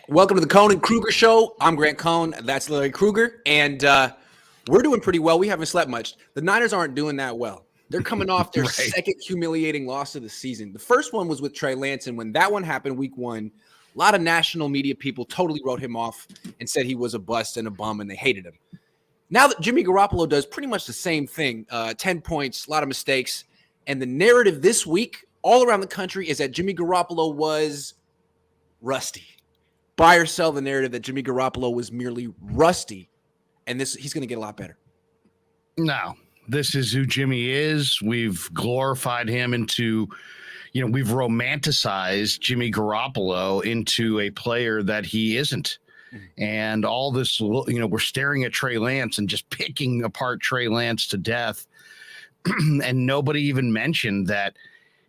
Welcome to the Cohn and Krueger show. I'm Grant Cohn. That's Larry Krueger. And we're doing pretty well. We haven't slept much. The Niners aren't doing that well. They're coming off their second humiliating loss of the season. The first one was with Trey Lance, and when that one happened week one, a lot of national media people totally wrote him off and said he was a bust and a bum, and they hated him. Now that Jimmy Garoppolo does pretty much the same thing, 10 points, a lot of mistakes, and the narrative this week all around the country is that Jimmy Garoppolo was rusty. Buy or sell the narrative that Jimmy Garoppolo was merely rusty, and he's going to get a lot better. No, this is who Jimmy is. We've glorified him into, we've romanticized Jimmy Garoppolo into a player that he isn't. And all this, we're staring at Trey Lance and just picking apart Trey Lance to death. And nobody even mentioned that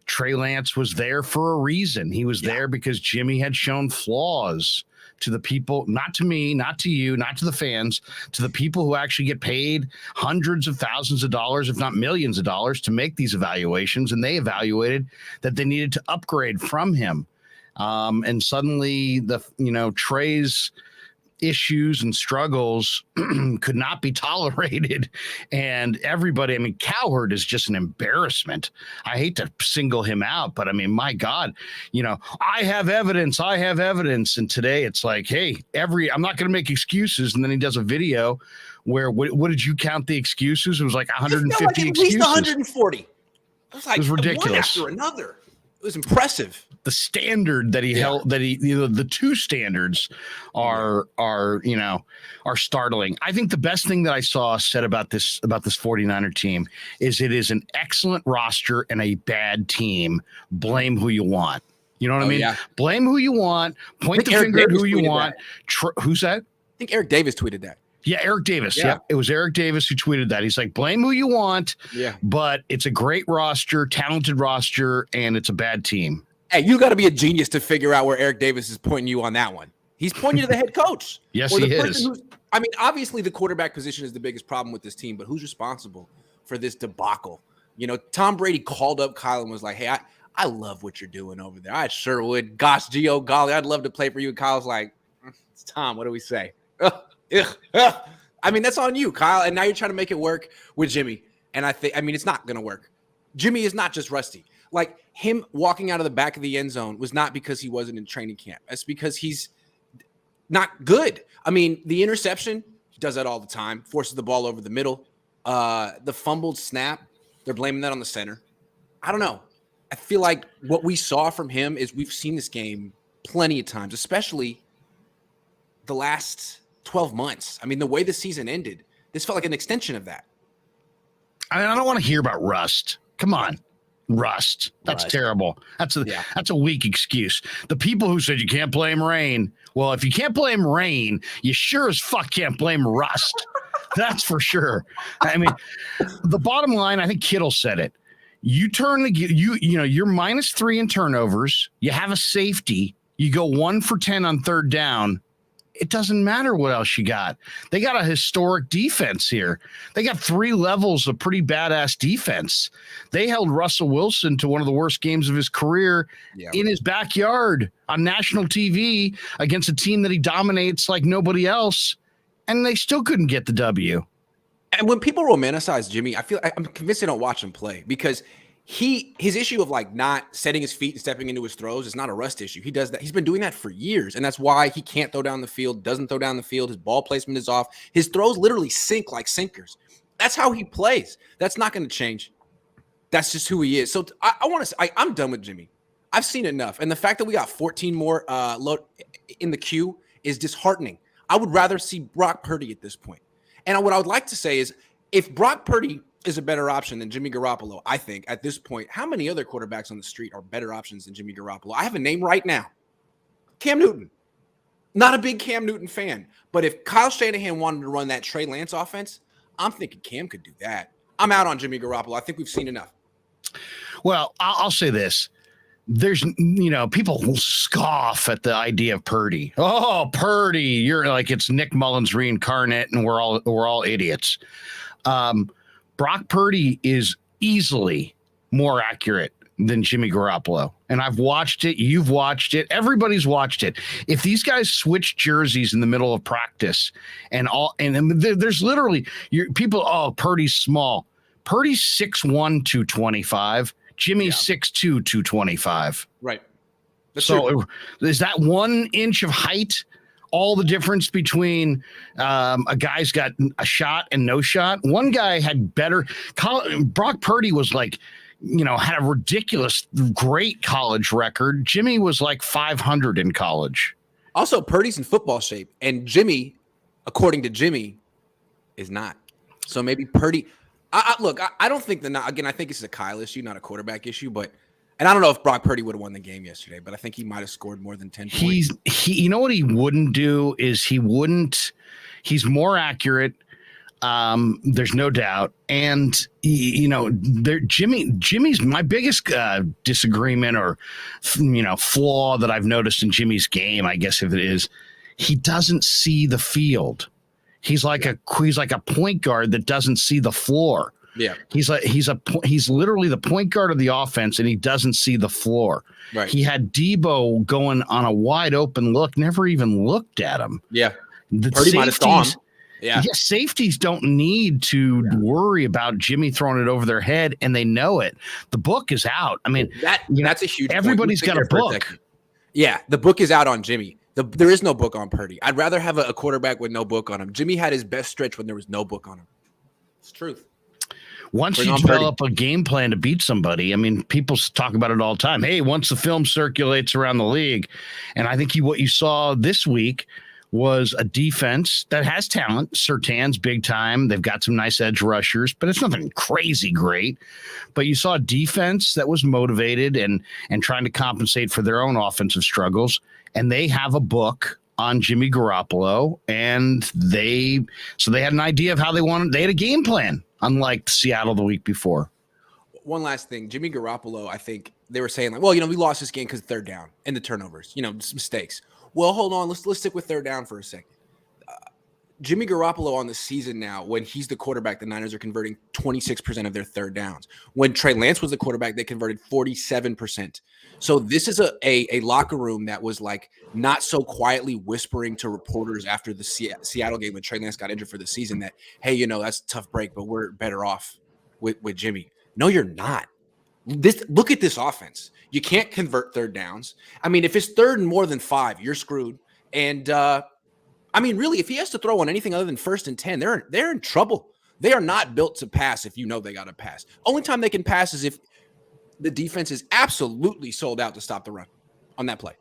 Trey Lance was there for a reason. He was there because Jimmy had shown flaws to the people, not to me, not to you, not to the fans, to the people who actually get paid hundreds of thousands of dollars, if not millions of dollars, to make these evaluations. And they evaluated that they needed to upgrade from him. And suddenly Trey's issues and struggles could not be tolerated. And everybody, Cowherd is just an embarrassment. I hate to single him out, but my God, I have evidence. And today it's like, hey, I'm not going to make excuses. And then he does a video where, what did you count the excuses? It was like 150 excuses. At least 140. It was ridiculous. One after another. It was impressive. The standard that he held, the two standards are startling. I think the best thing that I saw said about this 49er team is it is an excellent roster and a bad team. Blame who you want. You know what I mean? Yeah. Blame who you want. Point the finger at who you want. Who's that? I think Eric Davis tweeted that. Yeah, Eric Davis. Yeah, it was Eric Davis who tweeted that. He's like, blame who you want. Yeah, but it's a great roster, talented roster, and it's a bad team. Hey, you got to be a genius to figure out where Eric Davis is pointing you on that one. He's pointing you to the head coach. Yes, he is. Obviously the quarterback position is the biggest problem with this team, but who's responsible for this debacle? Tom Brady called up Kyle and was like, hey, I love what you're doing over there. I sure would. Gosh, Gio, golly, I'd love to play for you. And Kyle's like, it's Tom. What do we say? That's on you, Kyle. And now you're trying to make it work with Jimmy. And it's not going to work. Jimmy is not just rusty. Like, him walking out of the back of the end zone was not because he wasn't in training camp. It's because he's not good. The interception, he does that all the time, forces the ball over the middle. The fumbled snap, they're blaming that on the center. I don't know. I feel like what we saw from him is we've seen this game plenty of times, especially the last 12 months. The way the season ended, this felt like an extension of that. I don't want to hear about rust. Come on. Rust. That's terrible. That's a weak excuse. The people who said you can't blame rain. Well, if you can't blame rain, you sure as fuck can't blame rust. That's for sure. The bottom line, I think Kittle said it. You turn you're -3 in turnovers. You have a safety. You go 1 for 10 on third down. It doesn't matter what else you got. They got a historic defense here. They got 3 levels of pretty badass defense. They held Russell Wilson to one of the worst games of his career in his backyard on national TV against a team that he dominates like nobody else, and they still couldn't get the W. And when people romanticize Jimmy, I'm convinced they don't watch him play, because his issue of not setting his feet and stepping into his throws is not a rust issue. He does that. He's been doing that for years. And that's why he can't throw down the field, doesn't throw down the field. His ball placement is off. His throws literally sink like sinkers. That's how he plays. That's not going to change. That's just who he is. So I want to say, I'm done with Jimmy. I've seen enough. And the fact that we got 14 more in the queue is disheartening. I would rather see Brock Purdy at this point. And what I would like to say is, if Brock Purdy is a better option than Jimmy Garoppolo, I think, at this point, how many other quarterbacks on the street are better options than Jimmy Garoppolo? I have a name right now. Cam Newton. Not a big Cam Newton fan, but if Kyle Shanahan wanted to run that Trey Lance offense, I'm thinking Cam could do that. I'm out on Jimmy Garoppolo. I think we've seen enough. Well, I'll say this. There's, people scoff at the idea of Purdy. Oh, Purdy, you're like, it's Nick Mullins reincarnate, and we're all idiots. Brock Purdy is easily more accurate than Jimmy Garoppolo. And I've watched it. You've watched it. Everybody's watched it. If these guys switch jerseys in the middle of practice and there's literally people, oh, Purdy's small. Purdy's 6'1", 225. Jimmy's 6'2", 225. Right. That's so true. Is that 1 inch of height all the difference between a guy's got a shot and no shot? One guy had better. Brock Purdy was like, had a ridiculous, great college record. Jimmy was like 500 in college. Also, Purdy's in football shape, and Jimmy, according to Jimmy, is not. So maybe Purdy. Look, I don't think again, I think it's a Kyle issue, not a quarterback issue. And I don't know if Brock Purdy would have won the game yesterday, but I think he might have scored more than 10 points. You know what he wouldn't do is he's more accurate. There's no doubt. And Jimmy's my biggest disagreement or flaw that I've noticed in Jimmy's game, I guess if it is, he doesn't see the field. He's like a point guard that doesn't see the floor. Yeah. He's literally the point guard of the offense, and he doesn't see the floor. Right. He had Debo going on a wide open look, never even looked at him. Yeah. The Purdy might have saw him. Yeah. Safeties don't need to worry about Jimmy throwing it over their head, and they know it. The book is out. I mean, that's a huge everybody's got a book. Yeah, the book is out on Jimmy. There is no book on Purdy. I'd rather have a quarterback with no book on him. Jimmy had his best stretch when there was no book on him. It's truth. Once you develop a game plan to beat somebody, I mean, people talk about it all the time. Hey, once the film circulates around the league, and I think what you saw this week was a defense that has talent. Surtain's big time. They've got some nice edge rushers, but it's nothing crazy great. But you saw a defense that was motivated and trying to compensate for their own offensive struggles, and they have a book on Jimmy Garoppolo, and they had an idea of how they wanted. They had a game plan, unlike Seattle the week before. One last thing, Jimmy Garoppolo, I think they were saying like, well, we lost this game because third down and the turnovers, mistakes. Well, hold on, let's stick with third down for a second. Jimmy Garoppolo on the season now, when he's the quarterback, the Niners are converting 26% of their third downs. When Trey Lance was the quarterback, they converted 47%. So this is a locker room that was like not so quietly whispering to reporters after the Seattle game when Trey Lance got injured for the season that, hey, that's a tough break, but we're better off with Jimmy. No, you're not. Look at this offense. You can't convert third downs. I mean, if it's third and more than 5, you're screwed. And really, if he has to throw on anything other than 1st and 10, they're in trouble. They are not built to pass if they got to pass. Only time they can pass is if the defense is absolutely sold out to stop the run on that play.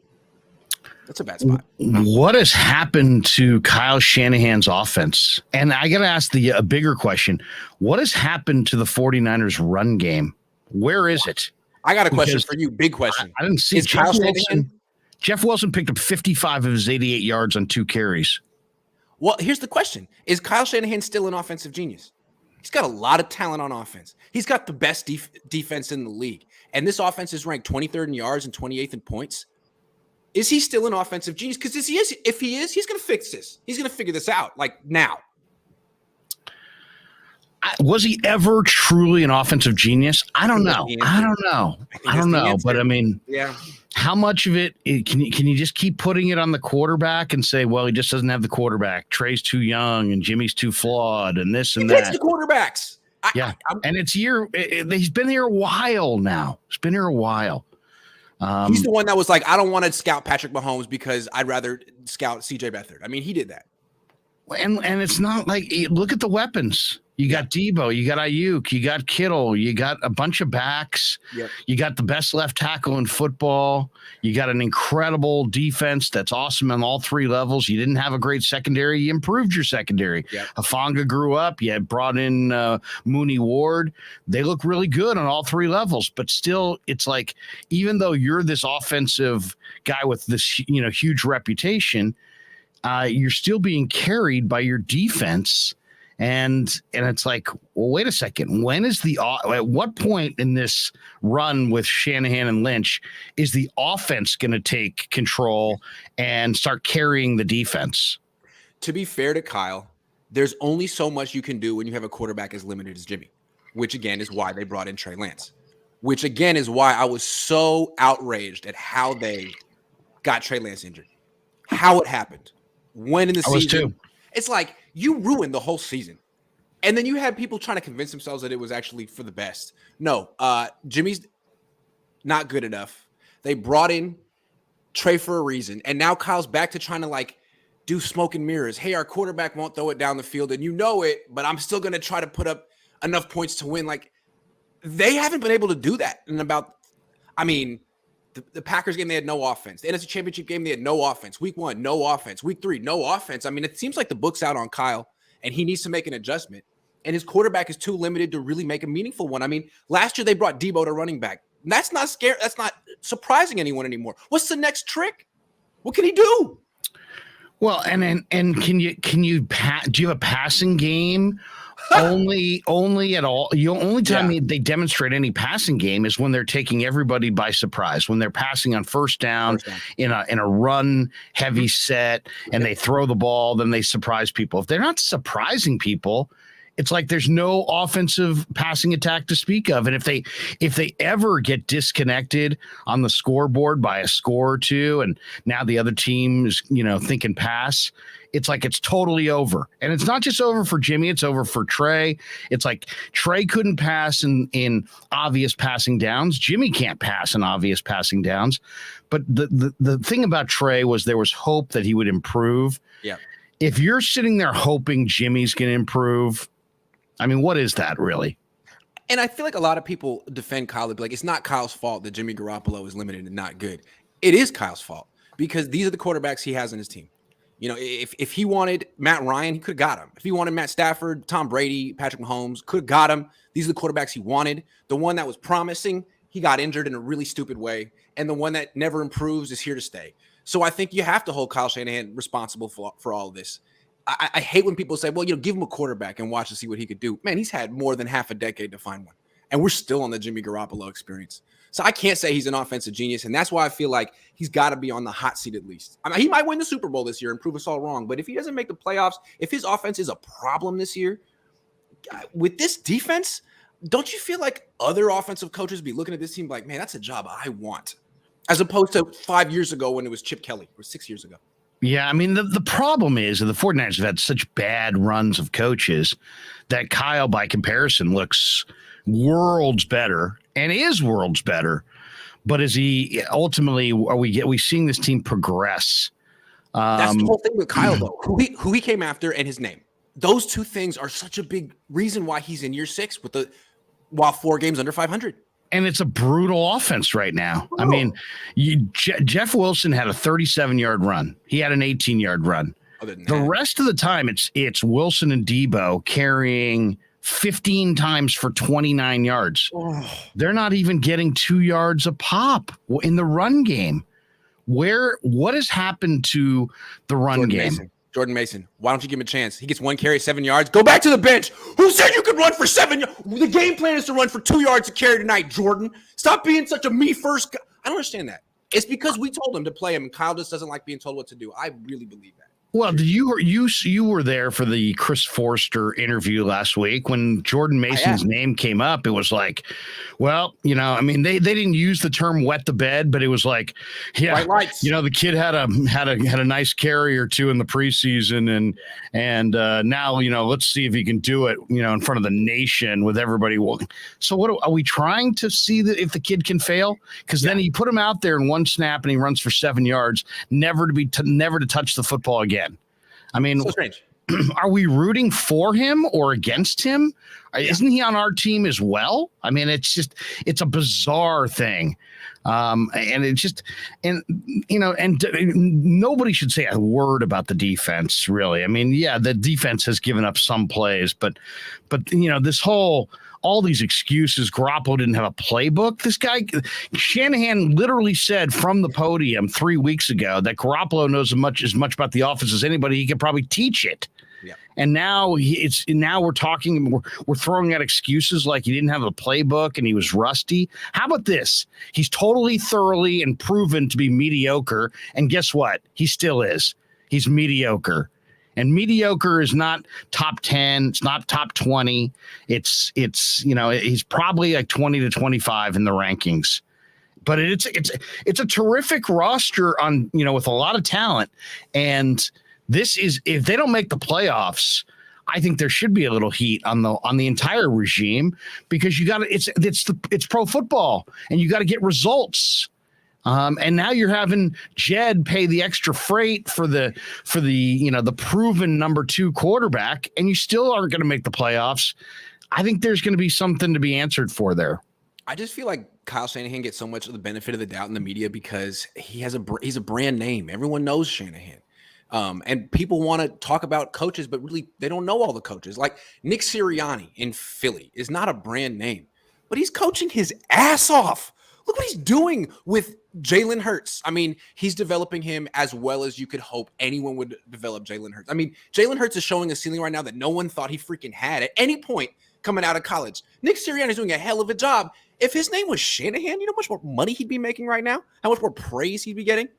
That's a bad spot. What has happened to Kyle Shanahan's offense? And I got to ask a bigger question. What has happened to the 49ers run game? Where is it? I got a question for you. Big question. I didn't see Jeff Wilson. Jeff Wilson picked up 55 of his 88 yards on 2 carries. Well, here's the question. Is Kyle Shanahan still an offensive genius? He's got a lot of talent on offense. He's got the best defense in the league. And this offense is ranked 23rd in yards and 28th in points. Is he still an offensive genius? Because if he is, he's going to fix this. He's going to figure this out, like now. Was he ever truly an offensive genius? I don't know. But I mean, yeah. How much of it can you just keep putting it on the quarterback and say, well, he just doesn't have the quarterback. Trey's too young and Jimmy's too flawed and this and that. It's the quarterbacks. And he's been here a while now. He's been here a while. He's the one that was like, I don't want to scout Patrick Mahomes because I'd rather scout CJ Beathard. I mean, he did that. And it's not like, look at the weapons. You got Debo, you got Ayuk, you got Kittle, you got a bunch of backs. Yep. You got the best left tackle in football. You got an incredible defense that's awesome on all 3 levels. You didn't have a great secondary. You improved your secondary. Yep. Hafanga grew up. You had brought in Mooney Ward. They look really good on all 3 levels. But still, it's like, even though you're this offensive guy with this huge reputation, you're still being carried by your defense. And it's like, well, wait a second. At what point in this run with Shanahan and Lynch is the offense going to take control and start carrying the defense? To be fair to Kyle, there's only so much you can do when you have a quarterback as limited as Jimmy, which again is why they brought in Trey Lance. which again is why I was so outraged at how they got Trey Lance injured, how it happened, when in the I was season. too. It's like you ruined the whole season. And then you had people trying to convince themselves that it was actually for the best. No, Jimmy's not good enough. They brought in Trey for a reason. And now Kyle's back to trying to like do smoke and mirrors. Hey, our quarterback won't throw it down the field and you know it, but I'm still going to try to put up enough points to win. Like they haven't been able to do that in about, I mean, the Packers game, they had no offense. The NFC Championship game, they had no offense. Week 1, no offense. Week 3, no offense. I mean, it seems like the book's out on Kyle and he needs to make an adjustment. And his quarterback is too limited to really make a meaningful one. I mean, last year they brought Debo to running back. That's not scary. That's not surprising anyone anymore. What's the next trick? What can he do? Well, and can you do you have a passing game? only at all. The only time they demonstrate any passing game is when they're taking everybody by surprise. When they're passing on first down. in a run heavy set, and they throw the ball, then they surprise people. If they're not surprising people, it's like there's no offensive passing attack to speak of. And if they ever get disconnected on the scoreboard by a score or two, and now the other team is, thinking pass, it's like it's totally over. And it's not just over for Jimmy, it's over for Trey. It's like Trey couldn't pass in obvious passing downs. Jimmy can't pass in obvious passing downs. But the thing about Trey was there was hope that he would improve. Yeah. If you're sitting there hoping Jimmy's going to improve, I mean, what is that really? And I feel like a lot of people defend Kyle. Like, it's not Kyle's fault that Jimmy Garoppolo is limited and not good. It is Kyle's fault because these are the quarterbacks he has in his team. If he wanted Matt Ryan, he could have got him. If he wanted Matt Stafford, Tom Brady, Patrick Mahomes, could have got him. These are the quarterbacks he wanted. The one that was promising, he got injured in a really stupid way. And the one that never improves is here to stay. So I think you have to hold Kyle Shanahan responsible for all of this. I hate when people say, well, give him a quarterback and watch to see what he could do. Man, he's had more than half a decade to find one. And we're still on the Jimmy Garoppolo experience. So I can't say he's an offensive genius. And that's why I feel like he's got to be on the hot seat at least. I mean, he might win the Super Bowl this year and prove us all wrong. But if he doesn't make the playoffs, if his offense is a problem this year, with this defense, don't you feel like other offensive coaches be looking at this team like, man, that's a job I want, as opposed to 5 years ago when it was Chip Kelly, or 6 years ago? Yeah, I mean, the problem is that the 49ers have had such bad runs of coaches that Kyle, by comparison, looks worlds better and is worlds better. But is he ultimately, are we seeing this team progress? That's the whole thing with Kyle, though. Who he came after and his name. Those two things are such a big reason why he's in year 6 while 4 games under 500. And it's a brutal offense right now. I mean, Jeff Wilson had a 37-yard run. He had an 18-yard run. The rest of the time, it's Wilson and Debo carrying 15 times for 29 yards. Oh. They're not even getting 2 yards a pop in the run game. What has happened to the run game? Jordan Mason, why don't you give him a chance? He gets 1 carry, 7 yards. Go back to the bench. Who said you could run for 7 yards? The game plan is to run for 2 yards to carry tonight, Jordan. Stop being such a me first guy. I don't understand that. It's because we told him to play him, and Kyle just doesn't like being told what to do. I really believe that. Well, you were there for the Chris Forster interview last week when Jordan Mason's name came up. It was like, well, I mean, they didn't use the term "wet the bed," but it was like, yeah, the kid had a nice carry or two in the preseason, and now let's see if he can do it, in front of the nation with everybody. So what are we trying to see if the kid can fail? Because then you put him out there in one snap and he runs for 7 yards, never to touch the football again. I mean, so strange. Are we rooting for him or against him? Isn't he on our team as well? I mean, it's a bizarre thing. And nobody should say a word about the defense, really. I mean, the defense has given up some plays, but this whole, all these excuses, Garoppolo didn't have a playbook. This guy, Shanahan literally said from the podium 3 weeks ago that Garoppolo knows as much about the offense as anybody. He could probably teach it. Yeah. And now we're throwing out excuses like he didn't have a playbook and he was rusty. How about this? He's totally, thoroughly, and proven to be mediocre. And guess what? He still is. He's mediocre. And mediocre is not top 10. It's not top 20. It's he's probably like 20 to 25 in the rankings. But it's a terrific roster on, with a lot of talent. And this is, if they don't make the playoffs, I think there should be a little heat on the entire regime, because it's pro football and you got to get results. And now you're having Jed pay the extra freight for the proven number 2 quarterback, and you still aren't going to make the playoffs. I think there's going to be something to be answered for there. I just feel like Kyle Shanahan gets so much of the benefit of the doubt in the media because he's a brand name. Everyone knows Shanahan. And people want to talk about coaches, but really they don't know all the coaches. Like Nick Sirianni in Philly is not a brand name, but he's coaching his ass off. Look what he's doing with Jalen Hurts. I mean, he's developing him as well as you could hope anyone would develop Jalen Hurts. I mean, Jalen Hurts is showing a ceiling right now that no one thought he freaking had at any point coming out of college. Nick Sirianni is doing a hell of a job. If his name was Shanahan, you know how much more money he'd be making right now? How much more praise he'd be getting?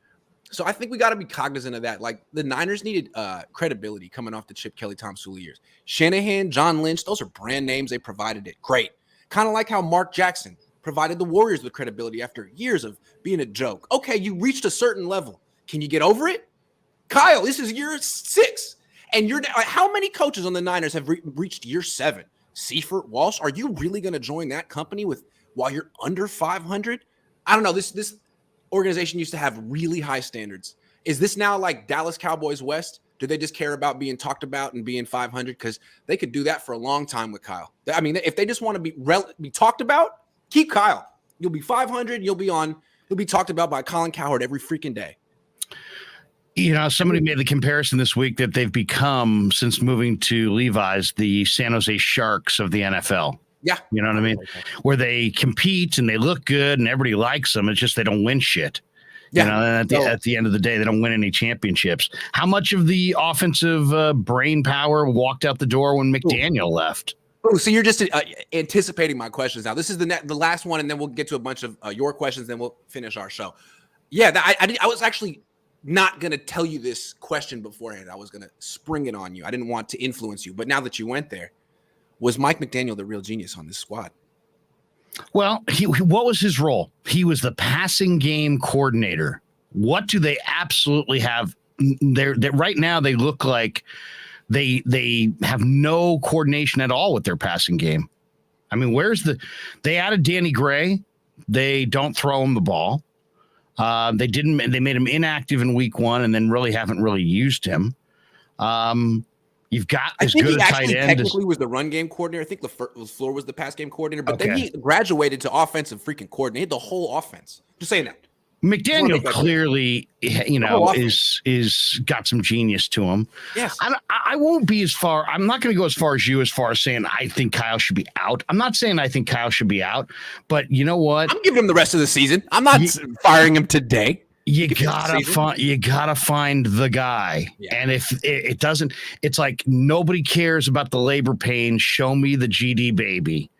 So I think we got to be cognizant of that. Like the Niners needed credibility coming off the Chip Kelly, Tom Sula years. Shanahan, John Lynch, those are brand names. They provided it. Great. Kind of like how Mark Jackson provided the Warriors with credibility after years of being a joke. Okay, you reached a certain level. Can you get over it? Kyle, this is year 6. And how many coaches on the Niners have reached year 7? Seifert, Walsh, are you really going to join that company while you're under 500? I don't know. This organization used to have really high standards. Is this now like Dallas Cowboys West? Do they just care about being talked about and being 500? Because they could do that for a long time with Kyle. I mean, if they just want to be talked about, keep Kyle. You'll be 500. You'll be talked about by Colin Cowherd every freaking day. Somebody made the comparison this week that they've become, since moving to Levi's, the San Jose Sharks of the NFL. Yeah. You know what I mean? Where they compete and they look good and everybody likes them. It's just they don't win shit. Yeah. And at the end of the day, they don't win any championships. How much of the offensive brain power walked out the door when McDaniel left? Oh, so you're just anticipating my questions now. This is the last one, and then we'll get to a bunch of your questions, then we'll finish our show. Yeah, I was actually not going to tell you this question beforehand. I was going to spring it on you. I didn't want to influence you, but now that you went there, was Mike McDaniel the real genius on this squad? Well, what was his role? He was the passing game coordinator. What do they absolutely have there? Right now, they look like they have no coordination at all with their passing game. I mean, they added Danny Gray. They don't throw him the ball. They made him inactive in week 1 and then really haven't used him. You've got as good a tight end. Technically was the run game coordinator. I think LaFleur was the pass game coordinator, but then he graduated to offensive freaking coordinator, the whole offense. Just saying that. McDaniel clearly, is got some genius to him. Yes. I won't be as far. I'm not going to go as far as you, as far as saying I think Kyle should be out. I'm not saying I think Kyle should be out, but you know what? I'm giving him the rest of the season. I'm not firing him today. You gotta find the guy. Yeah. And if it doesn't, it's like nobody cares about the labor pain. Show me the GD baby.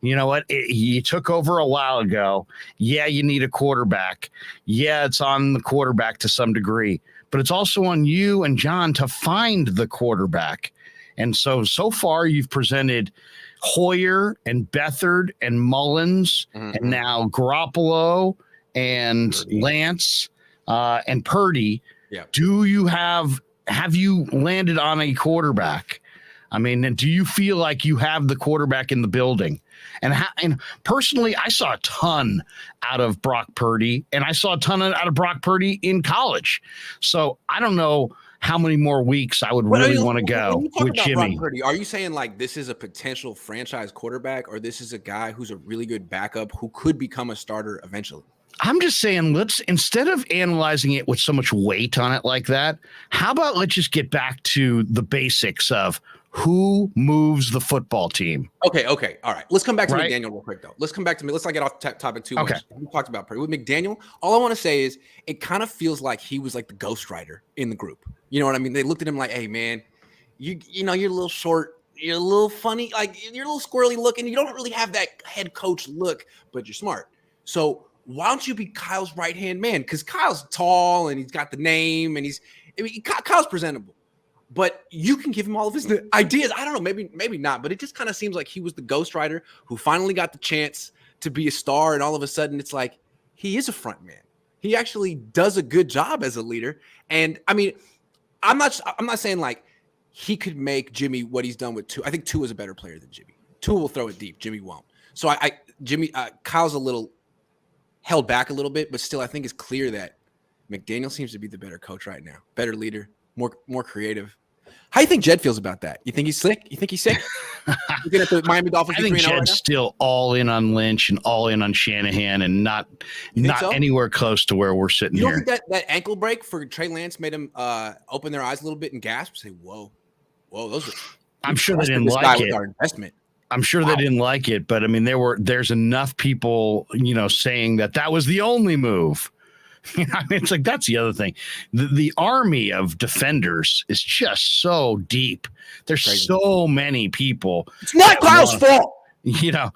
You know what? You took over a while ago. Yeah, you need a quarterback. Yeah, it's on the quarterback to some degree, but it's also on you and John to find the quarterback. And so far you've presented Hoyer and Beathard and Mullins and now Garoppolo and Purdy. Lance and Purdy. Yeah. Have you landed on a quarterback? I mean, and do you feel like you have the quarterback in the building? And personally, I saw a ton out of Brock Purdy, and I saw a ton out of Brock Purdy in college. So I don't know how many more weeks I would really want to go with Jimmy. Brock Purdy, are you saying like this is a potential franchise quarterback, or this is a guy who's a really good backup who could become a starter eventually? I'm just saying, instead of analyzing it with so much weight on it like that, how about let's just get back to the basics of who moves the football team. Okay. All right. Let's come back to McDaniel real quick, though. Let's come back to me. Let's not get off topic too much. We talked about Purdy. With McDaniel, all I want to say is it kind of feels like he was like the ghostwriter in the group. You know what I mean? They looked at him like, hey, man, you know, you're a little short. You're a little funny. Like, you're a little squirrely looking. You don't really have that head coach look, but you're smart. So why don't you be Kyle's right-hand man? Because Kyle's tall and he's got the name and Kyle's presentable. but you can give him all of his ideas. I don't know, maybe not, but it just kind of seems like he was the ghostwriter who finally got the chance to be a star, and all of a sudden it's like he is a front man. He actually does a good job as a leader. And I mean, I'm not saying like he could make Jimmy what he's done with Tua. I think Tua is a better player than Jimmy. Tua will throw it deep. Jimmy won't. So Kyle's a little held back a little bit, but still I think it's clear that McDaniel seems to be the better coach right now. Better leader, more creative. How do you think Jed feels about that? You think he's sick? Looking at the Miami Dolphins. I think Jed's still all in on Lynch and all in on Shanahan, and not so? Anywhere close to where we're sitting here. You don't think that ankle break for Trey Lance made him open their eyes a little bit and gasp? Say, whoa, those are. I'm sure they didn't like it. Our investment. I'm sure they didn't like it, but I mean, there's enough people, saying that was the only move. I mean, it's like, that's the other thing. The army of defenders is just so deep. There's so many people. It's not Kyle's fault. The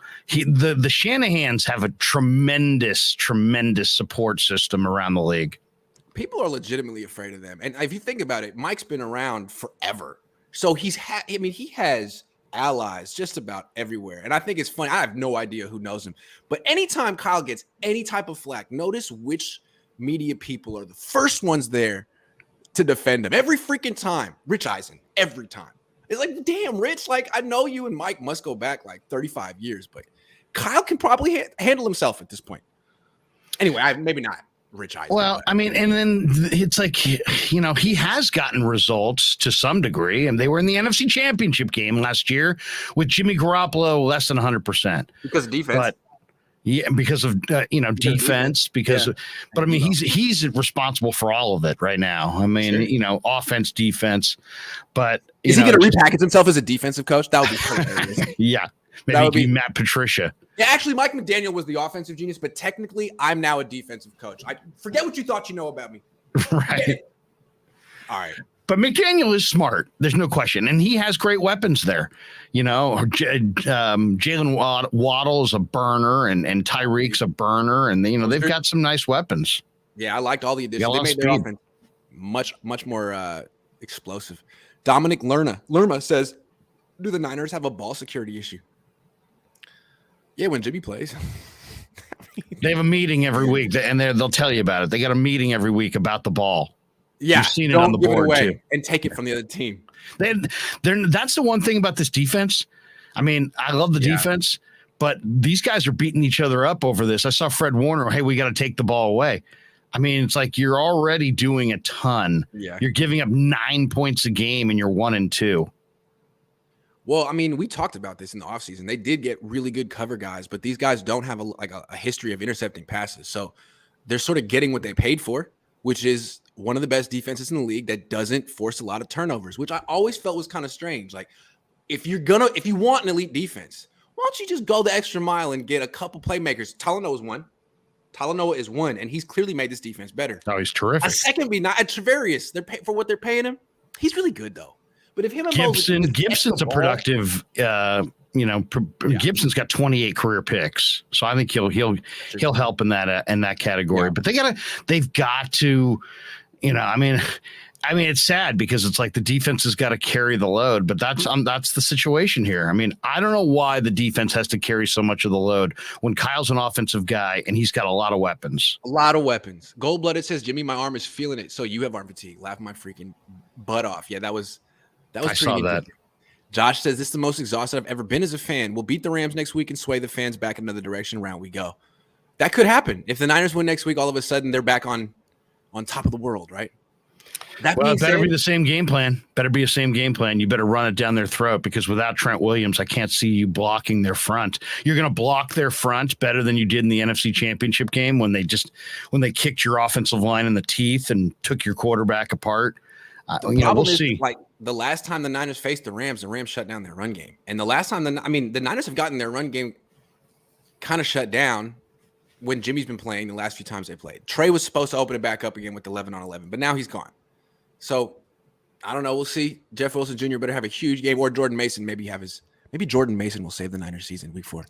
Shanahans have a tremendous support system around the league. People are legitimately afraid of them. And if you think about it, Mike's been around forever. So he has allies just about everywhere. And I think it's funny. I have no idea who knows him. But anytime Kyle gets any type of flack, notice which media people are the first ones there to defend him. Every freaking time. Rich Eisen. Every time. It's like, damn, Rich, like, I know you and Mike must go back like 35 years, but Kyle can probably handle himself at this point. Anyway, maybe not Rich Eisen. Well, I mean, and then it's like, he has gotten results to some degree, and they were in the NFC Championship game last year with Jimmy Garoppolo less than 100%. Because of defense. But yeah, because of defense. But I mean, he's responsible for all of it right now. I mean, sure. Offense, defense. But is he going to repackage himself as a defensive coach? That would be hilarious. Yeah, maybe that would be Matt Patricia. Yeah, actually, Mike McDaniel was the offensive genius, but technically, I'm now a defensive coach. I forget what you thought you know about me. Right. All right. But McDaniel is smart. There's no question. And he has great weapons there. Jalen Waddle's a burner and Tyreek's a burner. And, they've got some nice weapons. Yeah, I liked all the additions. They made their offense much more explosive. Dominic Lerma says, do the Niners have a ball security issue? Yeah, when Jimmy plays. They have a meeting every week, and they'll tell you about it. They got a meeting every week about the ball. Yeah, you've seen it on the board too, and take it from the other team. That's the one thing about this defense. I mean, I love the defense, but these guys are beating each other up over this. I saw Fred Warner. Hey, we got to take the ball away. I mean, it's like you're already doing a ton. Yeah, you're giving up 9 points a game, and you're 1-2. Well, I mean, we talked about this in the offseason. They did get really good cover guys, but these guys don't have a history of intercepting passes. So they're sort of getting what they paid for, which is one of the best defenses in the league that doesn't force a lot of turnovers, which I always felt was kind of strange. Like, if you want an elite defense, why don't you just go the extra mile and get a couple playmakers? Talanoa is one, and he's clearly made this defense better. Oh, he's terrific. A second be not at Travarius. They're for what they're paying him. He's really good though. But if him and Gibson's a productive. Gibson's got 28 career picks, so I think he'll help in that category. Yeah. But they've got to. I mean, it's sad because it's like the defense has got to carry the load, but that's the situation here. I mean, I don't know why the defense has to carry so much of the load when Kyle's an offensive guy and he's got a lot of weapons. Gold-blooded says, Jimmy, my arm is feeling it. So you have arm fatigue. Laugh my freaking butt off. Yeah, that was I saw that. Josh says, this is the most exhausted I've ever been as a fan. We'll beat the Rams next week and sway the fans back another direction. Round we go. That could happen. If the Niners win next week, all of a sudden they're back on top of the world, right? It better be the same game plan. You better run it down their throat, because without Trent Williams, I can't see you blocking their front. You're going to block their front better than you did in the NFC Championship game when they kicked your offensive line in the teeth and took your quarterback apart. We'll see. Like the last time the Niners faced the Rams shut down their run game. And the last time the Niners have gotten their run game kind of shut down when Jimmy's been playing the last few times they played. Trey was supposed to open it back up again with 11-on-11, but now he's gone. So I don't know. We'll see. Jeff Wilson Jr. better have a huge game, or Jordan Mason maybe Jordan Mason will save the Niners season week 4.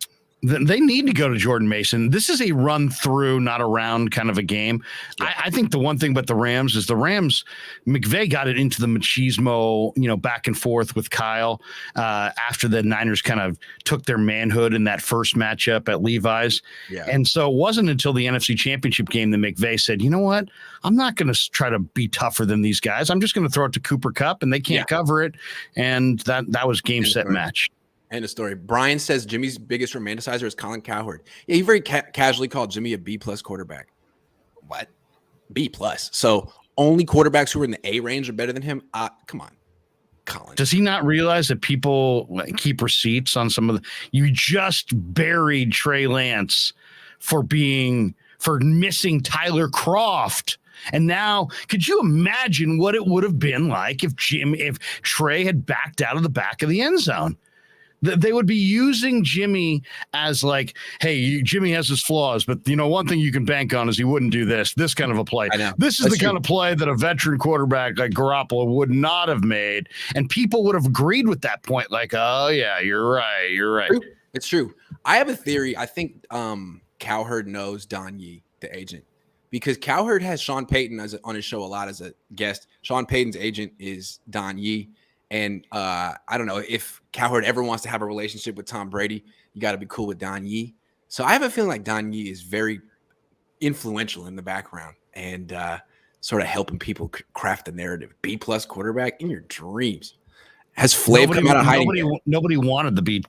They need to go to Jordan Mason. This is a run through, not a round kind of a game. Yeah. I think the one thing about the Rams is McVay got it into the machismo, back and forth with Kyle after the Niners kind of took their manhood in that first matchup at Levi's. Yeah. And so it wasn't until the NFC Championship game that McVay said, you know what? I'm not going to try to be tougher than these guys. I'm just going to throw it to Cooper Kupp, and they can't cover it. And that was game, set, match. End of story. Brian says Jimmy's biggest romanticizer is Colin Cowherd. Yeah, he very casually called Jimmy a B+ quarterback. What? B+. So only quarterbacks who are in the A range are better than him? Come on, Colin. Does he not realize that people keep receipts on some of the – you just buried Trey Lance for missing Tyler Kroft. And now, could you imagine what it would have been like if Trey had backed out of the back of the end zone? They would be using Jimmy as like, hey, Jimmy has his flaws, but one thing you can bank on is he wouldn't do this kind of a play. This is the kind of play that a veteran quarterback like Garoppolo would not have made. And people would have agreed with that point. Like, oh yeah, you're right. It's true. I have a theory. I think Cowherd knows Don Yee, the agent, because Cowherd has Sean Payton on his show a lot as a guest. Sean Payton's agent is Don Yee. And I don't know if Cowherd ever wants to have a relationship with Tom Brady. You got to be cool with Don Yee. So I have a feeling like Don Yee is very influential in the background and sort of helping people craft the narrative. B+ quarterback in your dreams. Has Flav come out of hiding? Nobody wanted the B+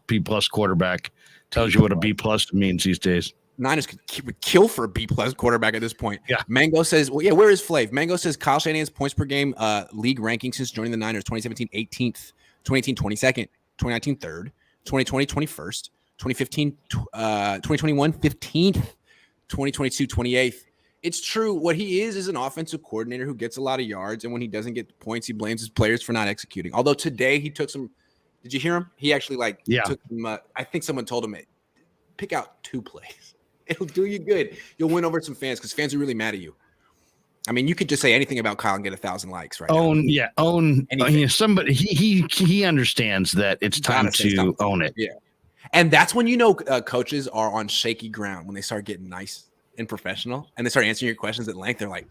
quarterback. Tells you what a B+ means these days. Niners would kill for a B+ quarterback at this point. Yeah. Mango says, where is Flav? Mango says Kyle Shanahan's points per game league ranking since joining the Niners: 2017, 18th, 2018, 22nd, 2019, 3rd, 2020, 21st, 2015, 2021, 15th, 2022, 28th. It's true. What he is an offensive coordinator who gets a lot of yards, and when he doesn't get the points, he blames his players for not executing. Although today he took some – did you hear him? He actually took some I think someone told him, pick out 2 plays. It'll do you good. You'll win over some fans because fans are really mad at you. I mean, you could just say anything about Kyle and get 1,000 likes right now. Somebody he understands that it's time to own it. Yeah, and that's when coaches are on shaky ground when they start getting nice and professional and they start answering your questions at length. They're like,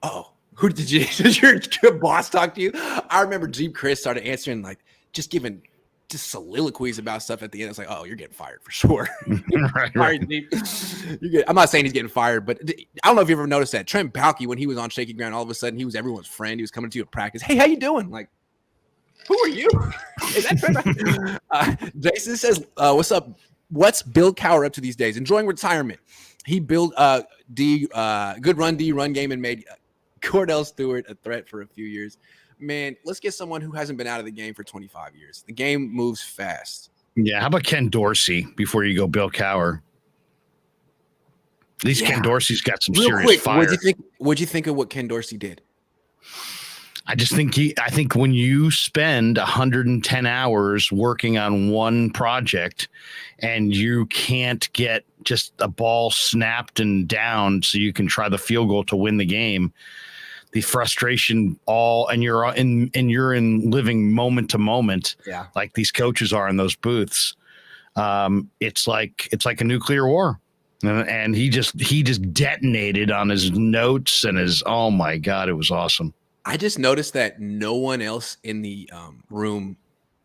"Oh, did your boss talk to you?" I remember Jeep Chris started answering just giving soliloquies about stuff at the end. It's like, oh, you're getting fired for sure. Right. You're good. I'm not saying he's getting fired, but I don't know if you ever noticed that Trent Baalke, when he was on shaky ground, all of a sudden he was everyone's friend. He was coming to you at practice. Hey, how you doing? Like, who are you? Is that Trent? Jason says, what's up? What's Bill Cowher up to these days? Enjoying retirement. He built good run game and made Cordell Stewart a threat for a few years. Man, let's get someone who hasn't been out of the game for 25 years. The game moves fast. Yeah, how about Ken Dorsey before you go Bill Cowher? At least Ken Dorsey's got some serious fire. What'd you think of what Ken Dorsey did? I think when you spend 110 hours working on one project and you can't get just a ball snapped and down so you can try the field goal to win the game, the frustration and you're in living moment to moment, like these coaches are in those booths. It's like a nuclear war, and he just detonated on his notes and oh my God, it was awesome. I just noticed that no one else in the room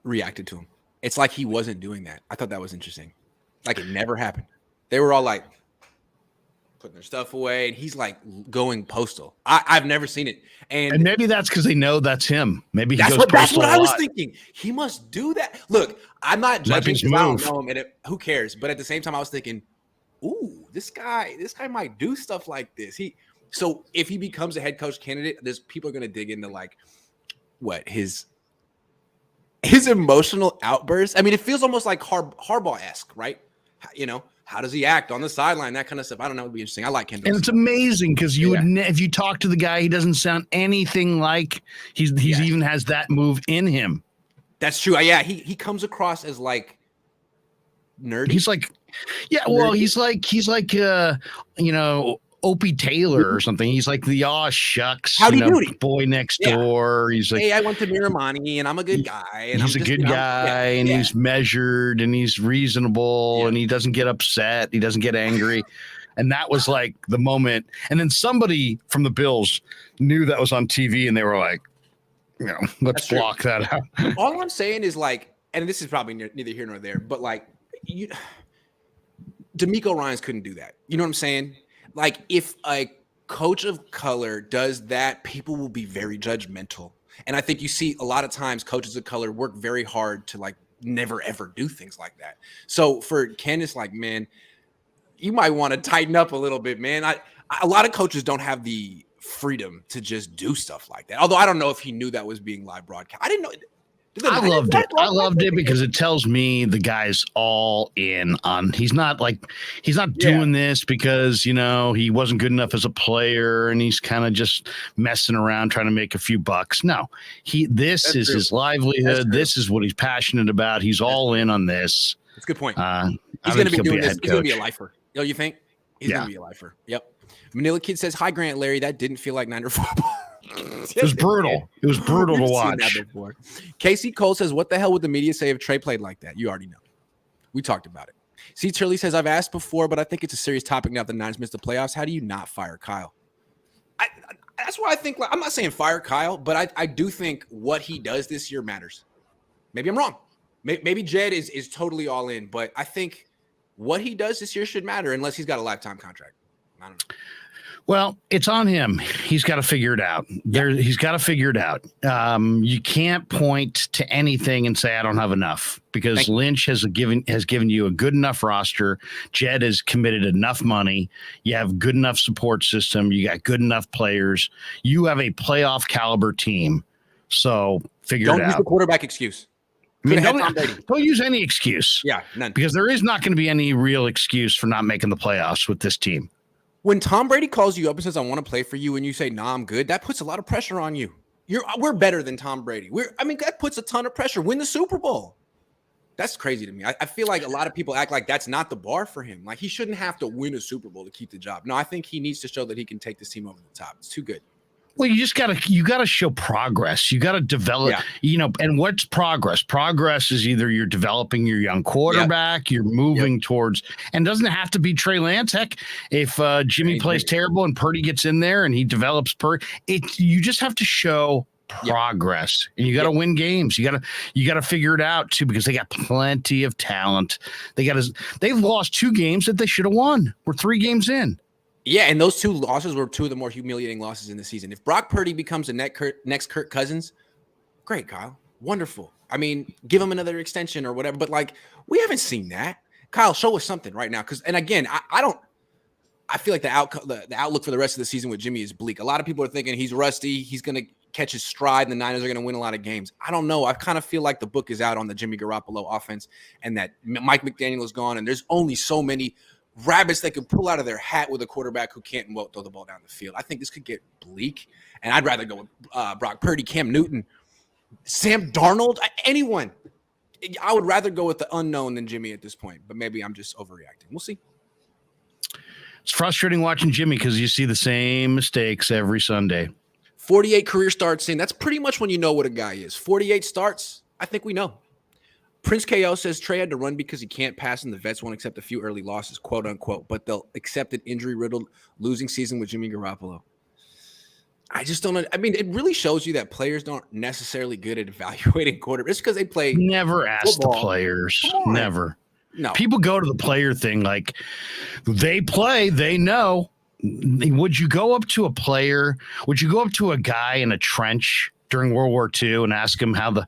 reacted to him. It's like he wasn't doing that. I thought that was interesting. Like it never happened. They were all like putting their stuff away, and he's like going postal. I've never seen it, and maybe that's because they know that's him. Maybe that's what I was thinking. He must do that. Look, I'm not judging because I don't know him, and who cares? But at the same time, I was thinking, ooh, this guy might do stuff like this. So if he becomes a head coach candidate, there's people are going to dig into like what his emotional outbursts. I mean, it feels almost like Harbaugh-esque, right? How does he act on the sideline? That kind of stuff. I don't know. It'd be interesting. I like Kendall. And it's amazing because if you talk to the guy, he doesn't sound anything like he's even has that move in him. That's true. Yeah, he comes across as like nerdy. He's like, yeah. Well, he's like Opie Taylor or something. He's like the shucks, Howdy doody boy next door. He's like, hey, I went to Miramani and I'm a good guy. And he's I'm a good guy, and he's measured, and he's reasonable, and he doesn't get upset. He doesn't get angry. And that was like the moment. And then somebody from the Bills knew that was on TV, and they were like, let's block that out. All I'm saying is like, and this is probably neither here nor there, but like, D'Amico Ryans couldn't do that. You know what I'm saying? Like, if a coach of color does that, people will be very judgmental. And I think you see a lot of times coaches of color work very hard to like never ever do things like that. So for Ken, it's like, man, you might want to tighten up a little bit, man. A lot of coaches don't have the freedom to just do stuff like that. Although I don't know if he knew that was being live broadcast. I didn't know. I loved it. I loved it because it tells me the guy's all in on. He's not doing this because he wasn't good enough as a player and he's kind of just messing around trying to make a few bucks. No, this is his livelihood. This is what he's passionate about. He's all in on this. That's a good point. He's going to be doing this. He's going to be a lifer. You think? He's going to be a lifer. Yep. Manila Kid says, "Hi, Grant, Larry. That didn't feel like Niner football." It was brutal. It was brutal to watch. Casey Cole says, "What the hell would the media say if Trey played like that?" You already know. We talked about it. C. Turley says, "I've asked before, but I think it's a serious topic now that the Niners missed the playoffs. How do you not fire Kyle?" That's why I think. I'm not saying fire Kyle, but I do think what he does this year matters. Maybe I'm wrong. Maybe Jed is totally all in, but I think what he does this year should matter unless he's got a lifetime contract. I don't know. Well, it's on him. He's got to figure it out. He's got to figure it out. You can't point to anything and say I don't have enough because Lynch has given you a good enough roster. Jed has committed enough money. You have good enough support system. You got good enough players. You have a playoff caliber team. So figure it out. Don't use the quarterback excuse. Don't use any excuse. Yeah, none. Because there is not going to be any real excuse for not making the playoffs with this team. When Tom Brady calls you up and says, "I want to play for you," and you say, "Nah, I'm good," that puts a lot of pressure on you. We're better than Tom Brady. That puts a ton of pressure. Win the Super Bowl. That's crazy to me. I feel like a lot of people act like that's not the bar for him. Like he shouldn't have to win a Super Bowl to keep the job. No, I think he needs to show that he can take this team over the top. It's too good. Well, you gotta show progress. You gotta develop, and what's progress? Progress is either you're developing your young quarterback, you're moving towards, and doesn't have to be Trey Lance. Heck, if Jimmy plays terrible and Purdy gets in there and he develops you just have to show progress, and you got to win games. You got to figure it out too, because they got plenty of talent. They've lost 2 games that they should have won. We're 3 games in. Yeah, and those 2 losses were 2 of the more humiliating losses in the season. If Brock Purdy becomes the next Kirk Cousins, great, Kyle. Wonderful. I mean, give him another extension or whatever. But, like, we haven't seen that. Kyle, show us something right now. And, again, I feel like the outlook for the rest of the season with Jimmy is bleak. A lot of people are thinking he's rusty. He's going to catch his stride, and the Niners are going to win a lot of games. I don't know. I kind of feel like the book is out on the Jimmy Garoppolo offense and that Mike McDaniel is gone, and there's only so many rabbits they could pull out of their hat with a quarterback who can't throw the ball down the field. I think this could get bleak, and I'd rather go with Brock Purdy, Cam Newton, Sam Darnold, anyone. I would rather go with the unknown than Jimmy at this point, but maybe I'm just overreacting. We'll see. It's frustrating watching Jimmy because you see the same mistakes every Sunday. 48 career starts in. That's pretty much when you know what a guy is. 48 starts, I think we know. Prince KO says Trey had to run because he can't pass and the vets won't accept a few early losses, quote unquote, but they'll accept an injury-riddled losing season with Jimmy Garoppolo. I just don't know. I mean, it really shows you that players aren't necessarily good at evaluating quarterbacks. It's because they play. Never ask the players. Never. No. People go to the player thing like they play, they know. Would you go up to a player? Would you go up to a guy in a trench during World War II and ask him how the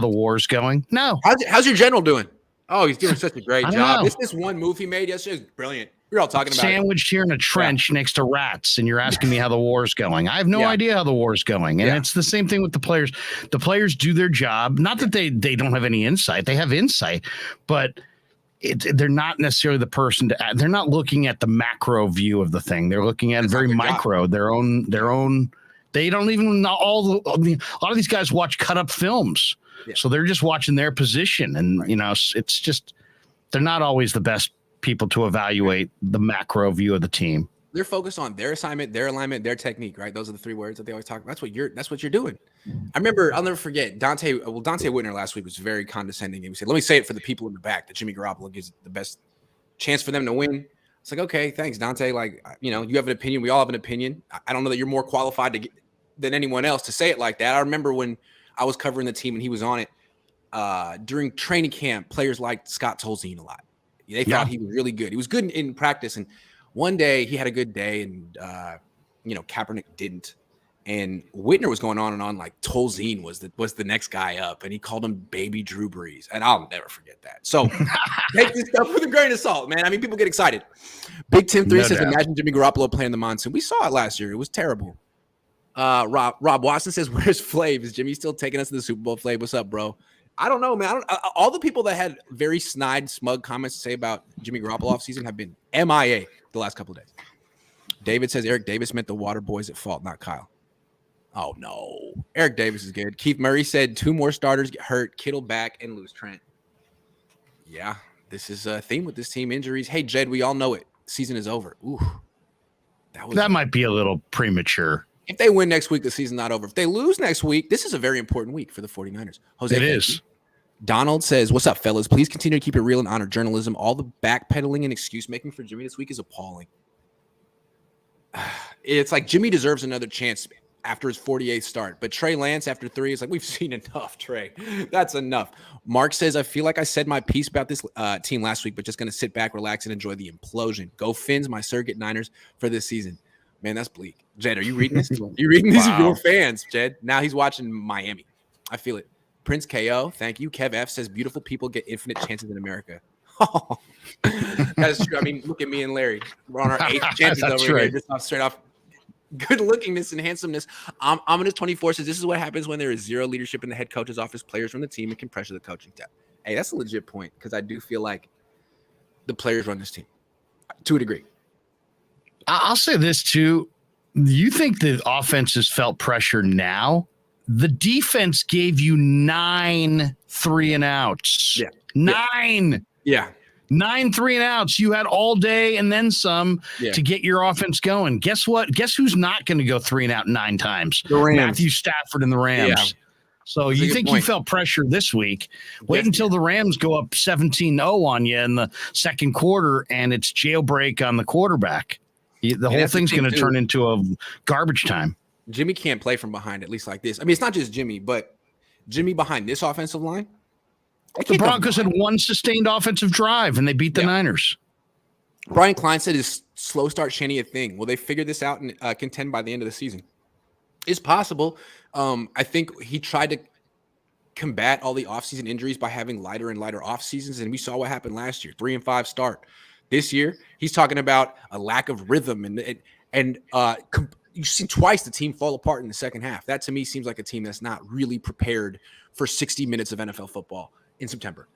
war's going? No. How's your general doing? Oh, he's doing such a great job. This one move he made yesterday is brilliant. We're all talking about sandwiched here in a trench next to rats, and you're asking me how the war's going. I have no idea how the war's going. And it's the same thing with the players. The players do their job. Not that they don't have any insight. They have insight, but they're not necessarily the person to add. They're not looking at the macro view of the thing. They're looking at very micro, job. their own. They don't even know a lot of these guys watch cut up films. Yeah. So they're just watching their position. And, it's just, they're not always the best people to evaluate the macro view of the team. They're focused on their assignment, their alignment, their technique, right? Those are the 3 words that they always talk about. That's what you're doing. I remember, I'll never forget Dante Whitner last week was very condescending. And he said, let me say it for the people in the back that Jimmy Garoppolo gives the best chance for them to win. It's like, okay, thanks, Dante. Like, you have an opinion. We all have an opinion. I don't know that you're more qualified than anyone else to say it like that. I remember when I was covering the team and he was on it during training camp, players liked Scott Tolzien a lot. They thought he was really good. He was good in practice. And one day he had a good day and, Kaepernick didn't. And Whitner was going on and on like Tolzien was the next guy up. And he called him baby Drew Brees. And I'll never forget that. So take this stuff with a grain of salt, man. I mean, people get excited. Big Tim 3 says, imagine Jimmy Garoppolo playing the monsoon. We saw it last year. It was terrible. Rob Watson says, where's Flav? Is Jimmy still taking us to the Super Bowl? Flav, what's up, bro? I don't know, man. All the people that had very snide, smug comments to say about Jimmy Garoppolo offseason have been MIA the last couple of days. David says Eric Davis meant the water boys at fault, not Kyle. Oh, no. Eric Davis is good. Keith Murray said 2 more starters get hurt, Kittle back, and lose Trent. Yeah, this is a theme with this team. Injuries. Hey, Jed, we all know it. Season is over. Ooh, that might be a little premature. If they win next week, the season's not over. If they lose next week, this is a very important week for the 49ers. Jose, it is. Donald says, what's up, fellas? Please continue to keep it real and honor journalism. All the backpedaling and excuse making for Jimmy this week is appalling. It's like Jimmy deserves another chance after his 48th start. But Trey Lance after 3 is like, we've seen enough, Trey. That's enough. Mark says, I feel like I said my piece about this team last week, but just going to sit back, relax, and enjoy the implosion. Go Fins, my surrogate Niners for this season. Man, that's bleak. Jed, are you reading this? You reading this? Wow. Your fans, Jed. Now he's watching Miami. I feel it. Prince KO, thank you. Kev F says, beautiful people get infinite chances in America. Oh, that is true. I mean, look at me and Larry. We're on our 8th chances over here. Just off straight off good lookingness and handsomeness. Ominous 24 says, this is what happens when there is zero leadership in the head coach's office. Players from the team and can pressure the coaching staff. Hey, that's a legit point because I do feel like the players run this team to a degree. I'll say this too. You think the offense has felt pressure now? The defense gave you 9 3-and-outs. Yeah. 9. Yeah. 9 3-and-outs. You had all day and then some to get your offense going. Guess what? Guess who's not going to go 3-and-out 9 times? The Rams. Matthew Stafford and the Rams. Yeah. So you think you felt pressure this week. Wait until the Rams go up 17-0 on you in the second quarter and it's jailbreak on the quarterback. The whole thing's going to turn into a garbage time. Jimmy can't play from behind, at least like this. I mean, it's not just Jimmy, but Jimmy behind this offensive line. The Broncos had 1 sustained offensive drive, and they beat the Niners. Brian Klein said, is slow start Shanny a thing? Will they figure this out and contend by the end of the season? It's possible. I think he tried to combat all the offseason injuries by having lighter and lighter off seasons, and we saw what happened last year, 3-5 start. This year, he's talking about a lack of rhythm, and you've seen twice the team fall apart in the second half. That, to me, seems like a team that's not really prepared for 60 minutes of NFL football in September.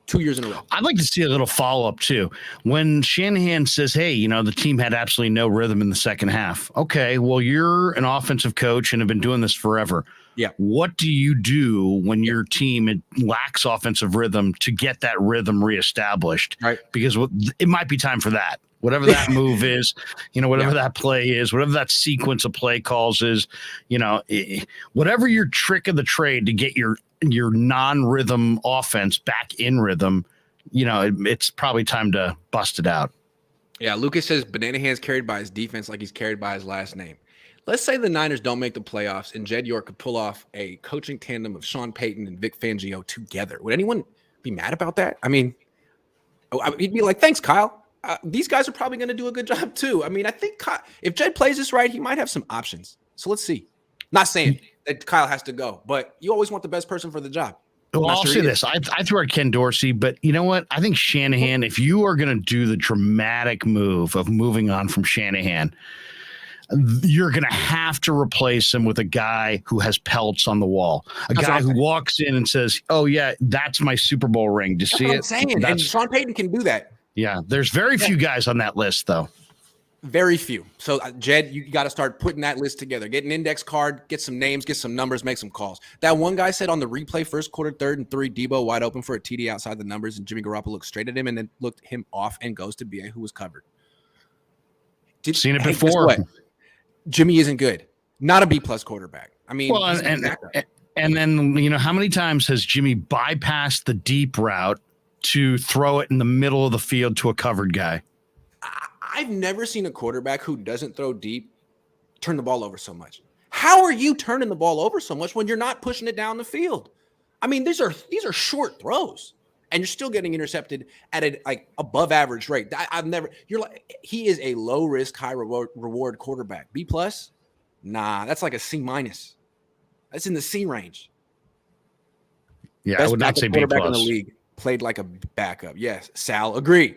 2 years in a row. I'd like to see a little follow-up, too. When Shanahan says, hey, the team had absolutely no rhythm in the second half. Okay, well, you're an offensive coach and have been doing this forever. Yeah. What do you do when your team lacks offensive rhythm to get that rhythm reestablished? Right. Because it might be time for that. Whatever that move is, whatever that play is, whatever that sequence of play calls is, whatever your trick of the trade to get your non-rhythm offense back in rhythm, it's probably time to bust it out. Yeah, Lucas says Banana Hands carried by his defense like he's carried by his last name. Let's say the Niners don't make the playoffs and Jed York could pull off a coaching tandem of Sean Payton and Vic Fangio together. Would anyone be mad about that? I mean, he'd be like, thanks, Kyle. These guys are probably going to do a good job too. I mean, I think if Jed plays this right, he might have some options. So let's see. Not saying that Kyle has to go, but you always want the best person for the job. Well, I'll say this. I threw out Ken Dorsey, but you know what? I think Shanahan, if you are going to do the dramatic move of moving on from Shanahan, you're going to have to replace him with a guy who has pelts on the wall, a guy who walks in and says, oh, yeah, that's my Super Bowl ring. Do you see it? That's what I'm saying. And Sean Payton can do that. Yeah, there's very few guys on that list, though. Very few. So, Jed, you got to start putting that list together. Get an index card, get some names, get some numbers, make some calls. That one guy said on the replay, first quarter, 3rd and 3, Debo wide open for a TD outside the numbers, and Jimmy Garoppolo looked straight at him and then looked him off and goes to BA, who was covered. Seen it Guess before. what? Jimmy isn't good. Not a B+ quarterback. I mean, Well, and then, you know, how many times has Jimmy bypassed the deep route to throw it in the middle of the field to a covered guy? I've never seen a quarterback who doesn't throw deep turn the ball over so much. How are you turning the ball over so much when you're not pushing it down the field? I mean, these are short throws, and you're still getting intercepted at a like above average rate. He is a low risk, high reward quarterback. B+? Nah, that's like a C-. That's in the C range. Yeah, Best I would not say B+. quarterback in the league. Played like a backup. Yes, Sal, agree.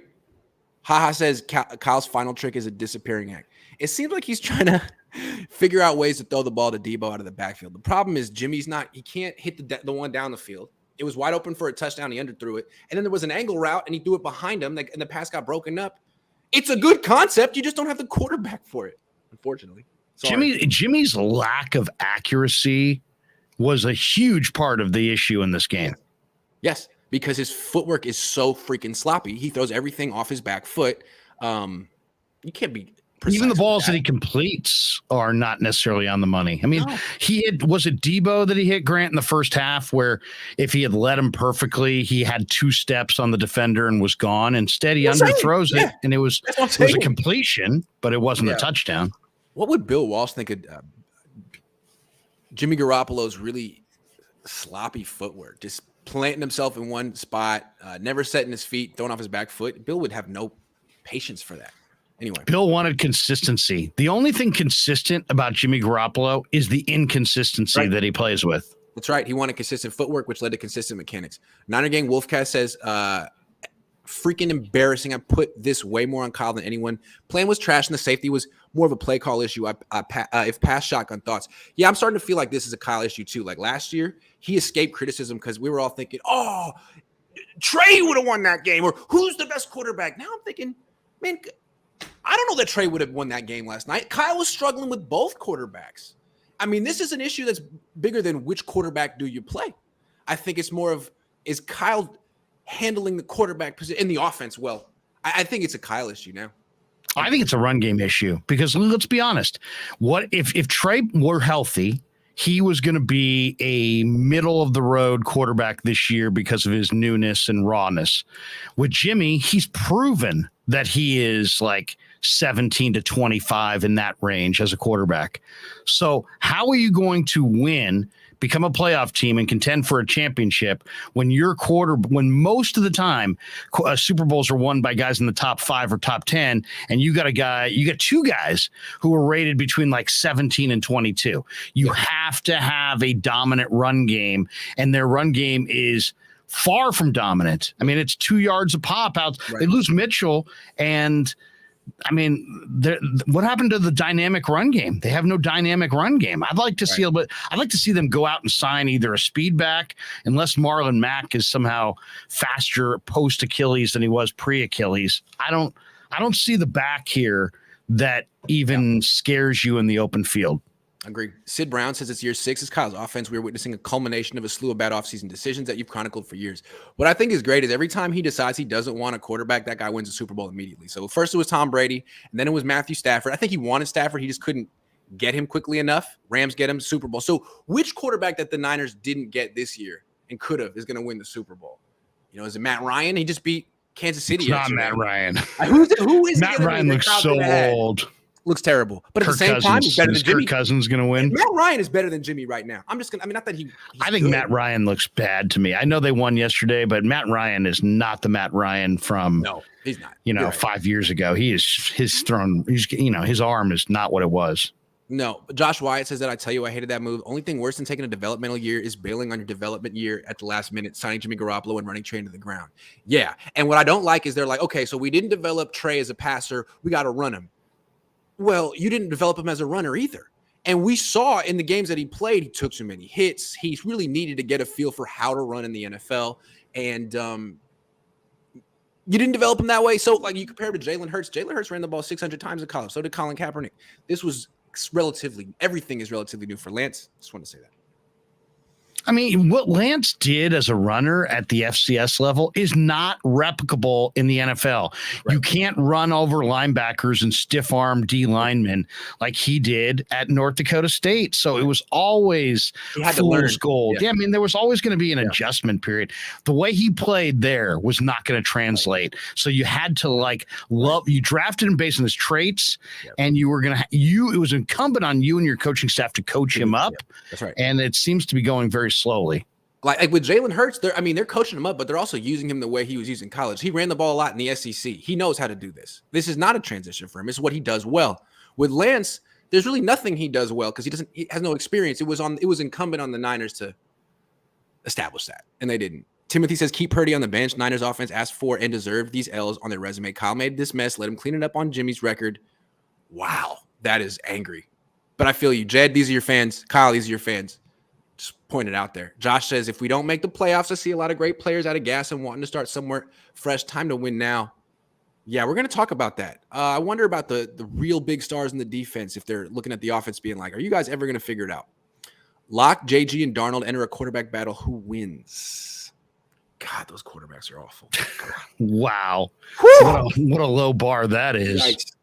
Haha says Kyle's final trick is a disappearing act. It seems like he's trying to figure out ways to throw the ball to Debo out of the backfield. The problem is Jimmy's not. He can't hit the one down the field. It was wide open for a touchdown. He underthrew it, and then there was an angle route, and he threw it behind him, and the pass got broken up. It's a good concept. You just don't have the quarterback for it, unfortunately. Sorry. Jimmy's lack of accuracy was a huge part of the issue in this game. Yes, because his footwork is so freaking sloppy. He throws everything off his back foot. You can't be precise. Even the balls that he completes are not necessarily on the money. I mean, was it Debo that he hit Grant in the first half, where if he had led him perfectly, he had 2 steps on the defender and was gone. Instead, he underthrows it, and it was a completion, but it wasn't a touchdown. What would Bill Walsh think of Jimmy Garoppolo's really sloppy footwork? Just planting himself in one spot, never setting his feet, throwing off his back foot. Bill would have no patience for that. Anyway, Bill wanted consistency. The only thing consistent about Jimmy Garoppolo is the inconsistency that he plays with. That's right. He wanted consistent footwork, which led to consistent mechanics. Niner Gang Wolfcast says, freaking embarrassing. I put this way more on Kyle than anyone. Plan was trash, and the safety was more of a play call issue. If pass shotgun thoughts. Yeah, I'm starting to feel like this is a Kyle issue too. Like last year, he escaped criticism because we were all thinking, oh, Trey would have won that game, or who's the best quarterback? Now I'm thinking, man, I don't know that Trey would have won that game last night. Kyle was struggling with both quarterbacks. I mean, this is an issue that's bigger than which quarterback do you play. I think it's more of, is Kyle handling the quarterback position in the offense well? I think it's a Kyle issue now. I think it's a run game issue because let's be honest. What if Trey were healthy, he was going to be a middle of the road quarterback this year because of his newness and rawness. With Jimmy, he's proven that he is like 17 to 25 in that range as a quarterback. So how are you going to win, become a playoff team and contend for a championship when when most of the time Super Bowls are won by guys in the top 5 or top 10, and you got 2 guys who are rated between like 17 and 22. You have to have a dominant run game, and their run game is far from dominant. I mean, it's 2 yards a pop out. Right. They lose Mitchell, and I mean, what happened to the dynamic run game? They have no dynamic run game. I'd like to see a bit. I'd like to see them go out and sign either a speed back, unless Marlon Mack is somehow faster post Achilles than he was pre Achilles. I don't see the back here that even scares you in the open field. Agreed. Sid Brown says it's year 6 as Kyle's offense. We're witnessing a culmination of a slew of bad offseason decisions that you've chronicled for years. What I think is great is every time he decides he doesn't want a quarterback, that guy wins a Super Bowl immediately. So first it was Tom Brady, and then it was Matthew Stafford. I think he wanted Stafford. He just couldn't get him quickly enough. Rams get him Super Bowl. So which quarterback that the Niners didn't get this year and could have is going to win the Super Bowl? You know, is it Matt Ryan? He just beat Kansas City. It's not Matt Ryan. Who is Matt Ryan looks so old. Looks terrible, but at the same time, he's better than Jimmy. Kirk Cousins going to win? Matt Ryan is better than Jimmy right now. I'm just going to, I mean, not that I think good. Matt Ryan looks bad to me. I know they won yesterday, but Matt Ryan is not the Matt Ryan from, no, he's not. 5 years ago. His arm is not what it was. No, Josh Wyatt says that I tell you, I hated that move. Only thing worse than taking a developmental year is bailing on your development year at the last minute, signing Jimmy Garoppolo and running Trey into the ground. Yeah. And what I don't like is they're like, okay, so we didn't develop Trey as a passer. We got to run him. Well, you didn't develop him as a runner either. And we saw in the games that he played, he took too many hits. He really needed to get a feel for how to run in the NFL. And you didn't develop him that way. So, like, you compare him to Jalen Hurts. Jalen Hurts ran the ball 600 times in college. So did Colin Kaepernick. This was everything is relatively new for Lance. Just want to say that. I mean, what Lance did as a runner at the FCS level is not replicable in the NFL. Right. You can't run over linebackers and stiff arm D linemen like he did at North Dakota State. So it was always He had to learn. fool's gold. Yeah, I mean, there was always going to be an adjustment period. The way he played there was not going to translate. So you had to you drafted him based on his traits, and you were going to, it was incumbent on you and your coaching staff to coach him up. Yeah, that's right. And it seems to be going very slowly. Like with Jalen Hurts, they're coaching him up, but they're also using him the way he was used in college. He ran the ball a lot in the SEC. He knows how to do this. This is not a transition for him. It's what he does well. With Lance, there's really nothing he does well because he has no experience. It was incumbent on the Niners to establish that, and they didn't. Timothy says, keep Purdy on the bench. Niners offense asked for and deserved these L's on their resume. Kyle made this mess. Let him clean it up on Jimmy's record. Wow, that is angry. But I feel you. Jed, these are your fans. Kyle, these are your fans. Just point it out there. Josh says, if we don't make the playoffs, I see a lot of great players out of gas and wanting to start somewhere fresh. Time to win now. Yeah, we're going to talk about that. I wonder about the real big stars in the defense if they're looking at the offense being like, are you guys ever going to figure it out? Locke, JG, and Darnold enter a quarterback battle. Who wins? God, those quarterbacks are awful. Wow. What a low bar that is. Yikes.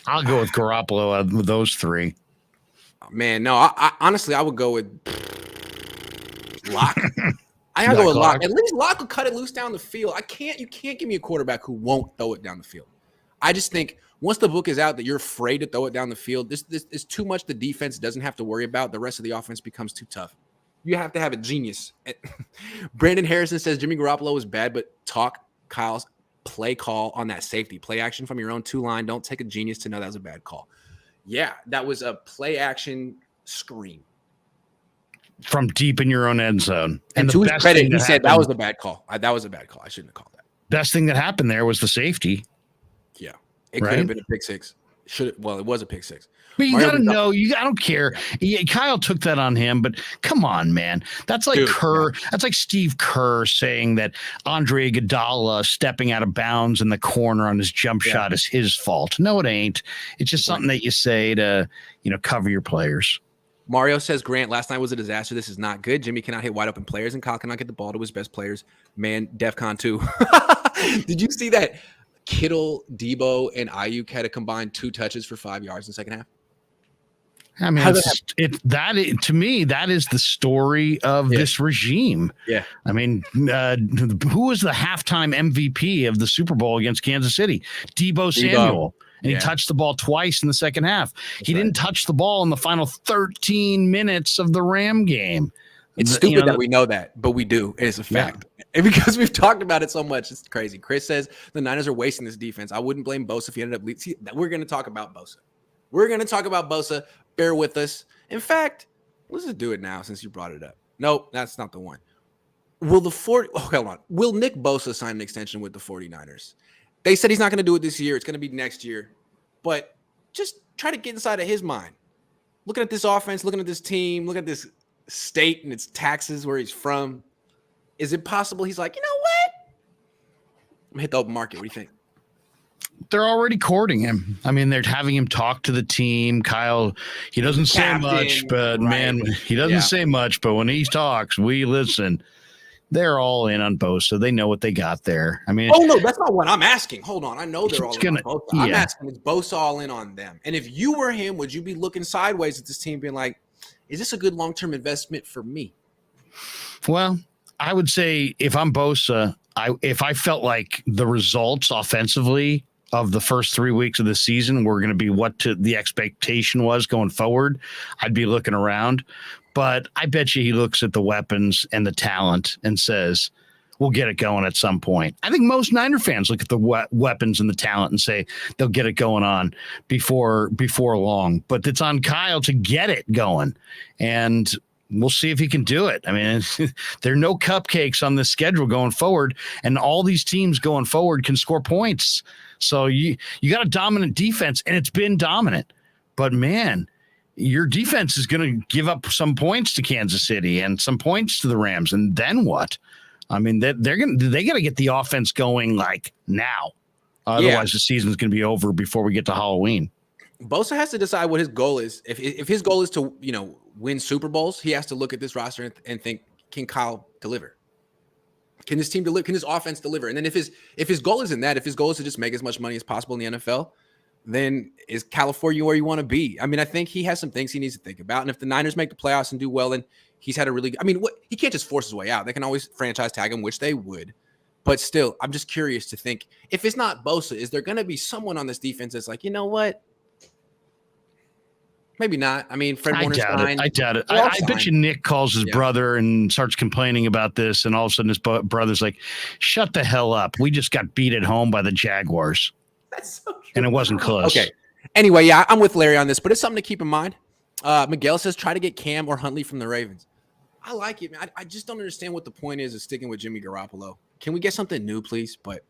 I'll go with Garoppolo out of those three. Man, no, I honestly, I would go with Locke. I gotta go with Locke. At least Locke will cut it loose down the field. You can't give me a quarterback who won't throw it down the field. I just think once the book is out that you're afraid to throw it down the field, this is too much the defense doesn't have to worry about. The rest of the offense becomes too tough. You have to have a genius. Brandon Harrison says Jimmy Garoppolo was bad, but talk Kyle's play call on that safety. Play action from your own two line. Don't take a genius to know that was a bad call. Yeah, that was a play action screen. From deep in your own end zone. And to his credit, he said that was a bad call. That was a bad call. I shouldn't have called that. Best thing that happened there was the safety. Yeah. It could have been a pick six. It was a pick six. But you got to know, I don't care. Yeah, Kyle took that on him, but come on, man. That's like Kerr. Yeah. That's like Steve Kerr saying that Andre Iguodala stepping out of bounds in the corner on his jump shot is his fault. No, it ain't. It's just something that you say to, cover your players. Mario says, Grant, last night was a disaster. This is not good. Jimmy cannot hit wide open players, and Kyle cannot get the ball to his best players. Man, DEFCON 2. Did you see that Kittle, Debo, and Ayuk had a combined 2 touches for 5 yards in the second half? I mean, to me, that is the story of this regime. Yeah. I mean, who was the halftime MVP of the Super Bowl against Kansas City? Debo Samuel. And he touched the ball twice in the second half. He didn't touch the ball in the final 13 minutes of the Ram game. It's stupid that we know that, but we do. It's a fact. And because we've talked about it so much, it's crazy. Chris says the Niners are wasting this defense. I wouldn't blame Bosa if he ended up we're going to talk about Bosa. We're going to talk about Bosa. Bear with us. In fact, let's just do it now since you brought it up. Nope, that's not the one. Will Nick Bosa sign an extension with the 49ers? They said he's not going to do it this year. It's going to be next year. But just try to get inside of his mind. Looking at this offense, looking at this team, looking at this state and its taxes where he's from. Is it possible he's like, you know what? I'm going to hit the open market. What do you think? They're already courting him. I mean, they're having him talk to the team. Kyle, he doesn't say much, but he doesn't say much. But when he talks, we listen. They're all in on Bosa. They know what they got there. I mean, no, that's not what I'm asking. Hold on. I know they're all in on Bosa. I'm asking, is Bosa all in on them? And if you were him, would you be looking sideways at this team being like, is this a good long-term investment for me? Well, I would say if I'm Bosa, if I felt like the results offensively of the first 3 weeks of the season were going to be what the expectation was going forward, I'd be looking around. But I bet you he looks at the weapons and the talent and says, we'll get it going at some point. I think most Niner fans look at the weapons and the talent and say they'll get it going on before long. But it's on Kyle to get it going. And we'll see if he can do it. I mean, there are no cupcakes on this schedule going forward, and all these teams going forward can score points. So you got a dominant defense, and it's been dominant. But, man, your defense is going to give up some points to Kansas City and some points to the Rams. And then what? I mean, they got to get the offense going like now. Otherwise, the season's going to be over before we get to Halloween. Bosa has to decide what his goal is. If his goal is to, win Super Bowls, he has to look at this roster and think, can Kyle deliver? Can this team deliver? Can this offense deliver? And then if his goal isn't that, if his goal is to just make as much money as possible in the NFL, then is California where you want to be? I mean, I think he has some things he needs to think about. And if the Niners make the playoffs and do well, then he's had a really, I mean, he can't just force his way out. They can always franchise tag him, which they would. But still, I'm just curious to think, if it's not Bosa, is there going to be someone on this defense that's like, you know what? Maybe not. I mean, Fred Warner's fine. I doubt it. I bet you Nick calls his brother and starts complaining about this, and all of a sudden his brother's like, shut the hell up. We just got beat at home by the Jaguars. That's so true. And it wasn't close. Okay. Anyway, yeah, I'm with Larry on this, but it's something to keep in mind. Miguel says try to get Cam or Huntley from the Ravens. I like it, man. I just don't understand what the point is of sticking with Jimmy Garoppolo. Can we get something new, please? But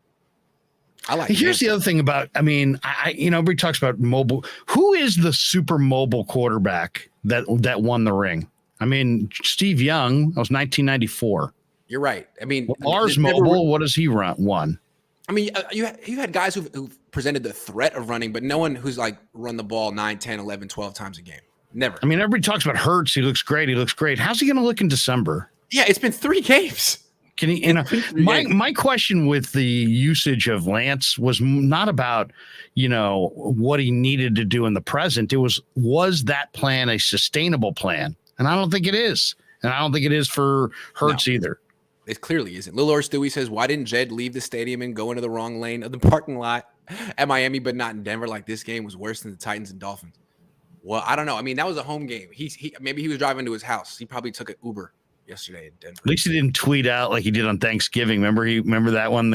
I like it. Here's the other thing about, I mean, everybody talks about mobile. Who is the super mobile quarterback that won the ring? I mean, Steve Young, that was 1994. You're right. I mean, Lars Mobile, what does he won? I mean, you had guys who've presented the threat of running, but no one who's like run the ball 9, 10, 11, 12 times a game. Never. I mean, everybody talks about Hurts. He looks great. How's he going to look in December? Yeah, it's been 3 games. Can he? My question with the usage of Lance was not about, what he needed to do in the present. It was that plan a sustainable plan? And I don't think it is. And I don't think it is for Hurts either. It clearly isn't. Lil or Stewie says, why didn't Jed leave the stadium and go into the wrong lane of the parking lot at Miami, but not in Denver? Like, this game was worse than the Titans and Dolphins. Well, I don't know. I mean, that was a home game. Maybe he was driving to his house. He probably took an Uber yesterday in Denver. At least he didn't tweet out like he did on Thanksgiving. Remember that one?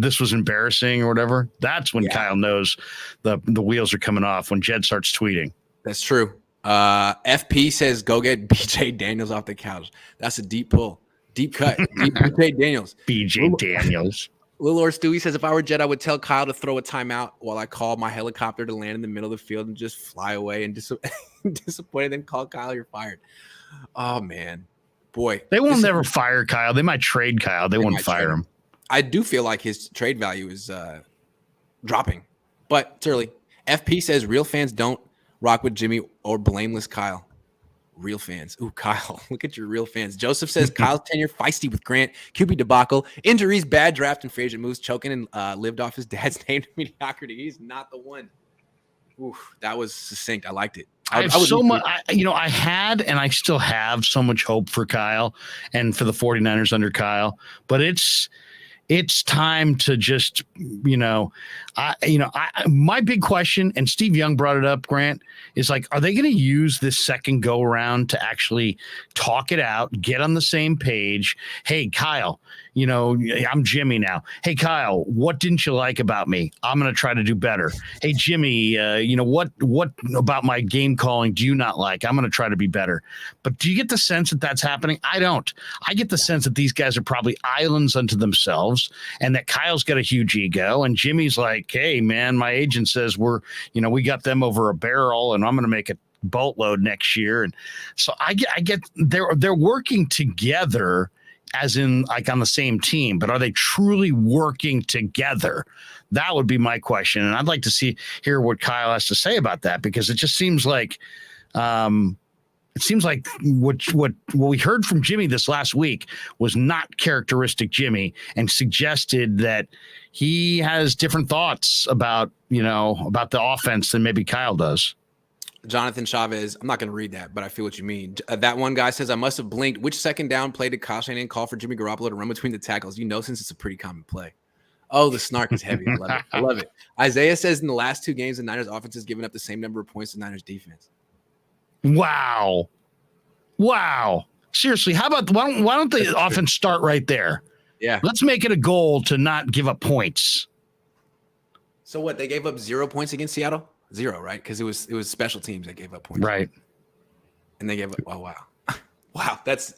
This was embarrassing or whatever. That's when Kyle knows the wheels are coming off, when Jed starts tweeting. That's true. FP says, go get BJ Daniels off the couch. That's a deep pull. Deep cut. BJ Daniels. BJ Daniels. Lil or Stewie says, if I were Jed, I would tell Kyle to throw a timeout while I call my helicopter to land in the middle of the field and just fly away, and disappointed, then call Kyle, you're fired. Oh, man. Boy. They won't never fire Kyle. They might trade Kyle. They won't fire him. I do feel like his trade value is dropping, but it's early. FP says real fans don't rock with Jimmy or blameless Kyle. Real fans. Ooh, Kyle. Look at your real fans. Joseph says Kyle's tenure feisty with Grant. QB debacle. Injuries, bad draft, and Frazier moves. Choking and lived off his dad's name to mediocrity. He's not the one. Ooh, that was succinct. I liked it. I have so much. I had and I still have so much hope for Kyle and for the 49ers under Kyle. But it's time to just, my big question, and Steve Young brought it up, Grant, is like, are they going to use this second go around to actually talk it out, get on the same page? Hey, Kyle, I'm Jimmy now. Hey, Kyle, what didn't you like about me? I'm going to try to do better. Hey, Jimmy, what about my game calling do you not like? I'm going to try to be better. But do you get the sense that that's happening? I don't. I get the sense that these guys are probably islands unto themselves, and that Kyle's got a huge ego, and Jimmy's like, hey, man, my agent says we got them over a barrel, and I'm going to make a boatload next year. And so I get they're working together, as in like on the same team, but are they truly working together? That would be my question. And I'd like to hear what Kyle has to say about that, because it just seems like what we heard from Jimmy this last week was not characteristic Jimmy, and suggested that he has different thoughts about the offense than maybe Kyle does. Jonathan Chavez, I'm not going to read that, but I feel what you mean. That one guy says, I must have blinked. Which second down play did Kyle Shanahan call for Jimmy Garoppolo to run between the tackles? Since it's a pretty common play. Oh, the snark is heavy. I love it. I love it. Isaiah says, in the last 2 games, the Niners offense has given up the same number of points to the Niners defense. Wow. Seriously, how about why don't the offense start right there? Yeah. Let's make it a goal to not give up points. So what? They gave up 0 points against Seattle? 0, right? Because it was special teams that gave up points. Right. And they gave up, oh, wow. Wow, that's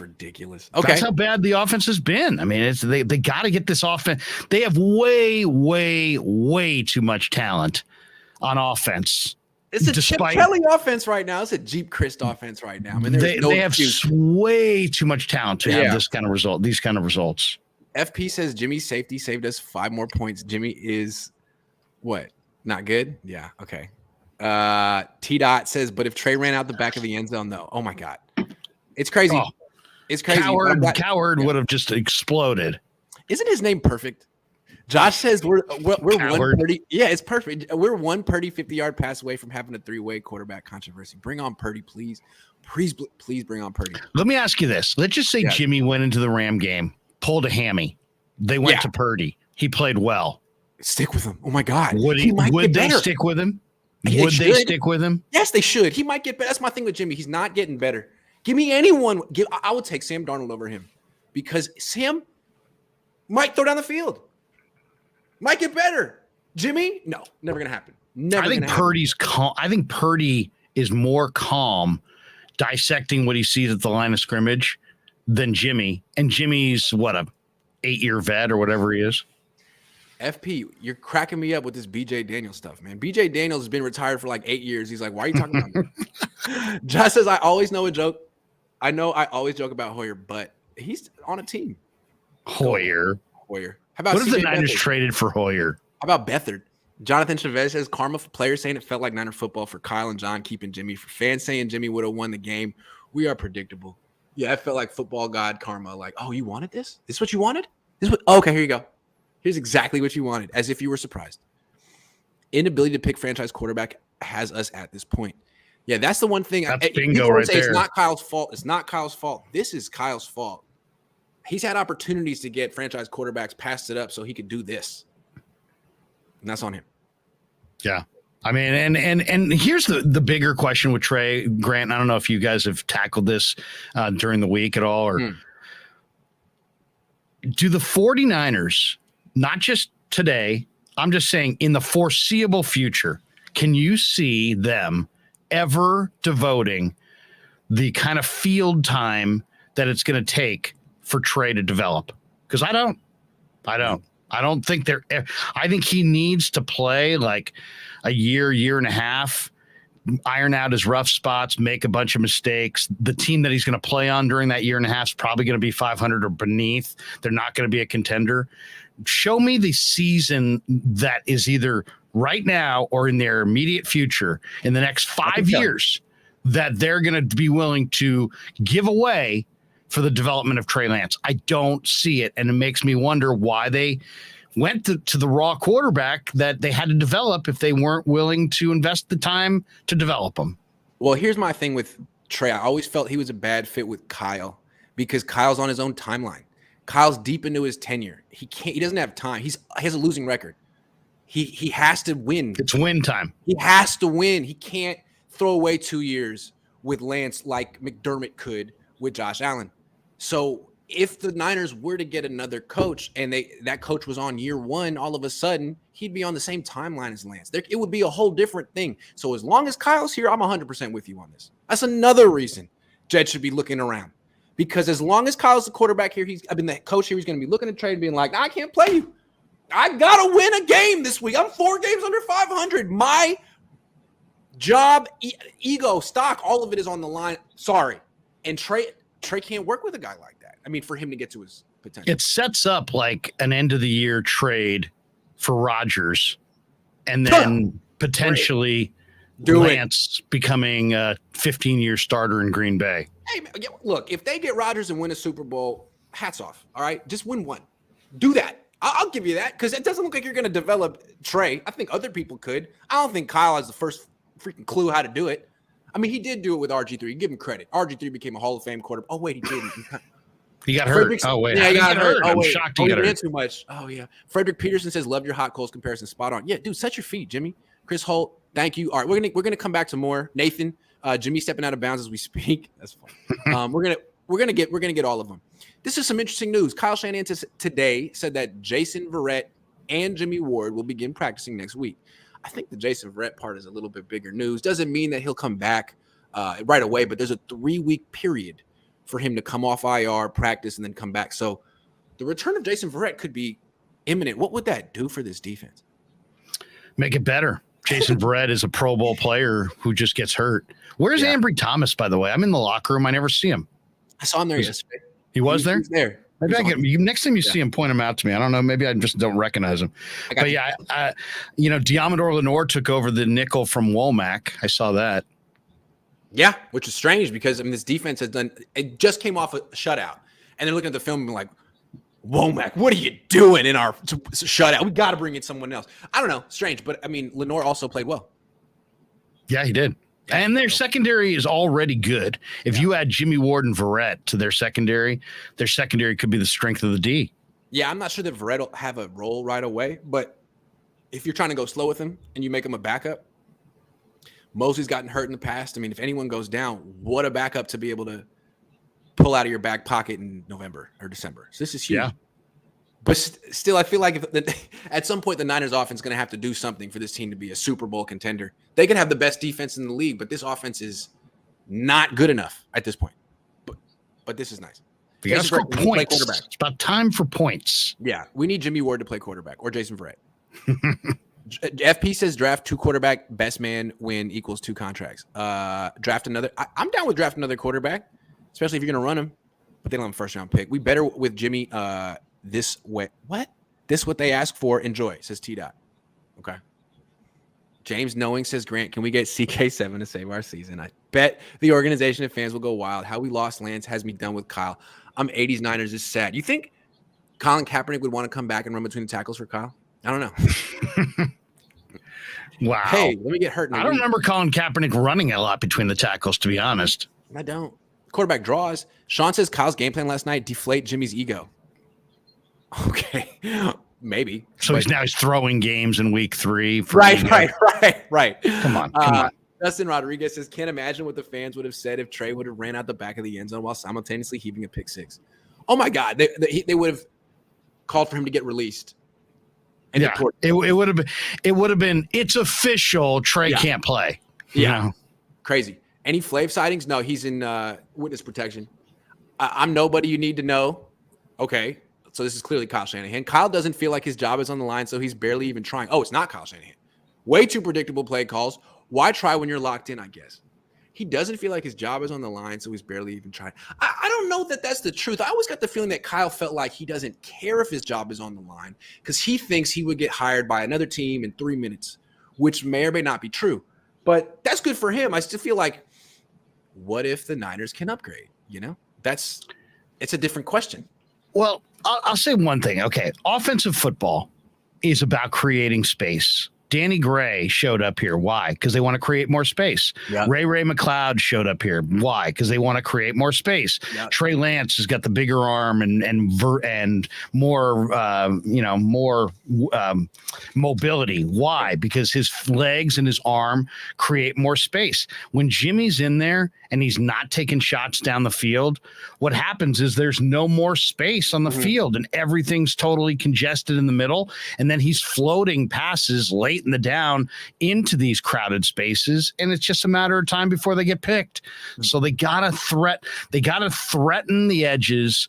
ridiculous. Okay. That's how bad the offense has been. I mean, they got to get this offense. They have way, way, way too much talent on offense. It's a Chip Kelly offense right now. It's a Jeep Christ offense right now. I mean, they have way too much talent to have this kind of result. These kind of results. FP says Jimmy's safety saved us 5 more points. Jimmy is what? Not good? Yeah. Okay. T Dot says, but if Trey ran out the back of the end zone, though, oh my God, it's crazy. Oh, it's crazy. Coward would have just exploded. Isn't his name perfect? Josh says we're one Purdy. Yeah, it's perfect. We're one Purdy 50-yard pass away from having a three-way quarterback controversy. Bring on Purdy, please. Please bring on Purdy. Let me ask you this. Let's just say Jimmy went into the Ram game, pulled a hammy. They went to Purdy. He played well. Stick with him. Oh my God. Would they stick with him? Would they stick with him? Yes, they should. He might get better. That's my thing with Jimmy. He's not getting better. Give me anyone. I would take Sam Darnold over him because Sam might throw down the field. Might get better. Jimmy, no, never gonna happen. I think Purdy's calm. I think Purdy is more calm dissecting what he sees at the line of scrimmage than Jimmy. And Jimmy's what, a 8-year vet or whatever he is. FP, you're cracking me up with this BJ Daniels stuff, man. BJ Daniels has been retired for like 8 years. He's like, why are you talking about me? Josh says, I always know a joke. I know I always joke about Hoyer, but he's on a team. Hoyer. How about what if the Niners traded for Hoyer? How about Beathard? Jonathan Chavez says, karma for players saying it felt like Niner football for Kyle and John keeping Jimmy. For fans saying Jimmy would have won the game. We are predictable. Yeah, I felt like football god karma. Like, oh, you wanted this? This is what you wanted? Okay, here you go. Here's exactly what you wanted, as if you were surprised. Inability to pick franchise quarterback has us at this point. Yeah, that's the one thing. That's bingo right there. It's not Kyle's fault. It's not Kyle's fault. This is Kyle's fault. He's had opportunities to get franchise quarterbacks, passed it up so he could do this. And that's on him. Yeah. I mean, and here's the bigger question with Trey Grant. I don't know if you guys have tackled this during the week at all, or do the 49ers, not just today, I'm just saying in the foreseeable future, can you see them ever devoting the kind of field time that it's going to take for Trey to develop? Because I don't think I think he needs to play like a year and a half, iron out his rough spots, make a bunch of mistakes. The team that he's going to play on during that year and a half is probably going to be 500 or beneath. They're not going to be a contender. Show me the season that is either right now or in their immediate future in the next 5 years that they're going to be willing to give away for the development of Trey Lance. I don't see it, and it makes me wonder why they went to the raw quarterback that they had to develop if they weren't willing to invest the time to develop him. Well, here's my thing with Trey. I always felt he was a bad fit with Kyle because Kyle's on his own timeline. Kyle's deep into his tenure. He doesn't have time. He has a losing record. He has to win. It's win time. He has to win. He can't throw away 2 years with Lance like McDermott could with Josh Allen. So if the Niners were to get another coach and that coach was on year one, all of a sudden he'd be on the same timeline as Lance. It would be a whole different thing. So as long as Kyle's here, I'm 100% with you on this. That's another reason Jed should be looking around, because as long as Kyle's the quarterback here, the coach here, he's going to be looking at Trey and being like, I can't play you. I got to win a game this week. I'm 4 games under 500. My job, ego, stock, all of it is on the line. Sorry. And Trey can't work with a guy like that. I mean, for him to get to his potential. It sets up like an end of the year trade for Rodgers, and then potentially Lance becoming a 15-year starter in Green Bay. Hey, look, if they get Rodgers and win a Super Bowl, hats off. All right, just win one. Do that. I'll give you that, because it doesn't look like you're going to develop Trey. I think other people could. I don't think Kyle has the first freaking clue how to do it. I mean, he did do it with RG3. Give him credit. RG3 became a Hall of Fame quarterback. Oh, wait, he didn't. He got hurt. Oh, wait. Yeah, he got hurt. I'm shocked he got hurt. Too much. Oh, yeah. Frederick Peterson says, love your hot coals comparison. Spot on. Yeah, dude, set your feet, Jimmy. Chris Holt, thank you. All right, we're gonna come back to more. Nathan, Jimmy stepping out of bounds as we speak. That's fun. We're gonna get all of them. This is some interesting news. Kyle Shanahan today said that Jason Verrett and Jimmy Ward will begin practicing next week. I think the Jason Verrett part is a little bit bigger news. Doesn't mean that he'll come back right away, but there's a 3-week period for him to come off IR, practice, and then come back. So the return of Jason Verrett could be imminent. What would that do for this defense? Make it better. Jason Verrett is a Pro Bowl player who just gets hurt. Where's Ambry Thomas, by the way? I'm in the locker room. I never see him. I saw him there yesterday. He was there? He was there. Maybe I get next time you see him, point him out to me. I don't know. Maybe I just don't recognize him. But yeah, Diamador Lenore took over the nickel from Womack. I saw that. Yeah, which is strange because this defense it just came off a shutout, and they're looking at the film and like, Womack, what are you doing in our shutout? We got to bring in someone else. I don't know, strange, but Lenore also played well. Yeah, he did. And their secondary is already good. If you add Jimmy Ward and Verrett to their secondary could be the strength of the D. Yeah, I'm not sure that Verrett will have a role right away, but if you're trying to go slow with him and you make him a backup, Mosley's gotten hurt in the past. If anyone goes down, what a backup to be able to pull out of your back pocket in November or December. So this is huge. Yeah. But still, I feel like at some point the Niners offense is going to have to do something for this team to be a Super Bowl contender. They can have the best defense in the league, but this offense is not good enough at this point. But this is nice. You got to score points. It's about time for points. Yeah, we need Jimmy Ward to play quarterback or Jason Verrett. FP says draft 2 quarterback, best man win equals 2 contracts. Draft another. I'm down with draft another quarterback, especially if you're going to run him. But they don't have a first-round pick. We better with Jimmy this way. What? This what they ask for. Enjoy, says T-Dot. Okay. James Knowing says, Grant, can we get CK7 to save our season? I bet the organization and fans will go wild. How we lost Lance has me done with Kyle. I'm 80s Niners is sad. You think Colin Kaepernick would want to come back and run between the tackles for Kyle? I don't know. Wow. Hey, let me get hurt. I don't remember Colin Kaepernick running a lot between the tackles, to be honest. I don't. Quarterback draws. Sean says Kyle's game plan last night, deflate Jimmy's ego. Okay. Maybe. So he's throwing games in week 3. Right. Come on. Dustin Rodriguez says, can't imagine what the fans would have said if Trey would have ran out the back of the end zone while simultaneously heaving a pick 6. Oh my God. They would have called for him to get released. And yeah, it would have been, it's official. Trey can't play. Yeah. Crazy. Any Flav sightings? No, he's in witness protection. I'm nobody you need to know. Okay. So this is clearly Kyle Shanahan. Kyle doesn't feel like his job is on the line, so he's barely even trying. Oh, it's not Kyle Shanahan. Way too predictable play calls. Why try when you're locked in, I guess. He doesn't feel like his job is on the line, so he's barely even trying. I don't know that that's the truth. I always got the feeling that Kyle felt like he doesn't care if his job is on the line because he thinks he would get hired by another team in 3 minutes, which may or may not be true. But that's good for him. I still feel like, what if the Niners can upgrade? It's a different question. Well, I'll say one thing. Okay. Offensive football is about creating space. Danny Gray showed up here. Why? Because they want to create more space. Yep. Ray McLeod showed up here. Why? Because they want to create more space. Yep. Trey Lance has got the bigger arm and more mobility. Why? Because his legs and his arm create more space. When Jimmy's in there and he's not taking shots down the field, what happens is there's no more space on the field and everything's totally congested in the middle. And then he's floating passes late in the down into these crowded spaces, and it's just a matter of time before they get picked. So they gotta threaten the edges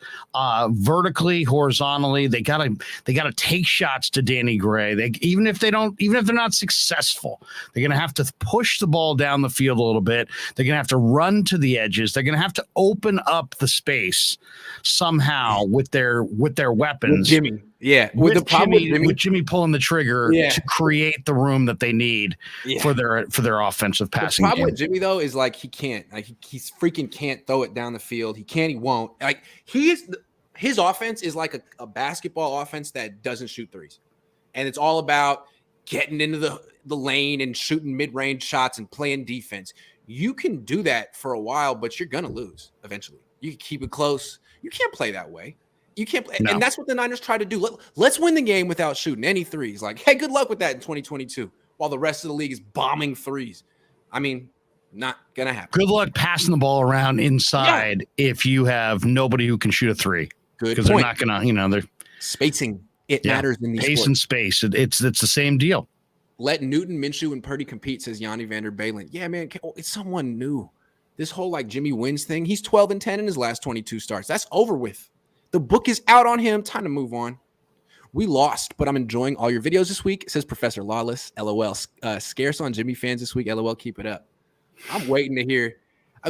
vertically, horizontally. They gotta take shots to Danny Gray. Even if they're not successful, they're gonna have to push the ball down the field a little bit. They're gonna have to run to the edges. They're gonna have to open up the space somehow with their weapons. With Jimmy. Yeah, with Jimmy pulling the trigger to create the room that they need for their offensive passing. The problem with Jimmy though is like he can't, he freaking can't throw it down the field. He won't. His offense is like a basketball offense that doesn't shoot threes, and it's all about getting into the lane and shooting mid-range shots and playing defense. You can do that for a while, but you're gonna lose eventually. You can keep it close. You can't play that way. You can't play, and that's what the Niners try to do. Let's win the game without shooting any threes. Like, hey, good luck with that in 2022, while the rest of the league is bombing threes. Not gonna happen. Good luck passing the ball around inside if you have nobody who can shoot a three. Good, because they're not gonna, they're spacing. It matters in these pace sports. And space. It's the same deal. Let Newton, Minshew, and Purdy compete, says Yanni Vander Balen. Yeah, man, it's someone new. This whole Jimmy wins thing. He's 12-10 in his last 22 starts. That's over with. The book is out on him. Time to move on. We lost, but I'm enjoying all your videos this week. It says Professor Lawless. LOL. Scarce on Jimmy fans this week. LOL. Keep it up. I'm waiting to hear.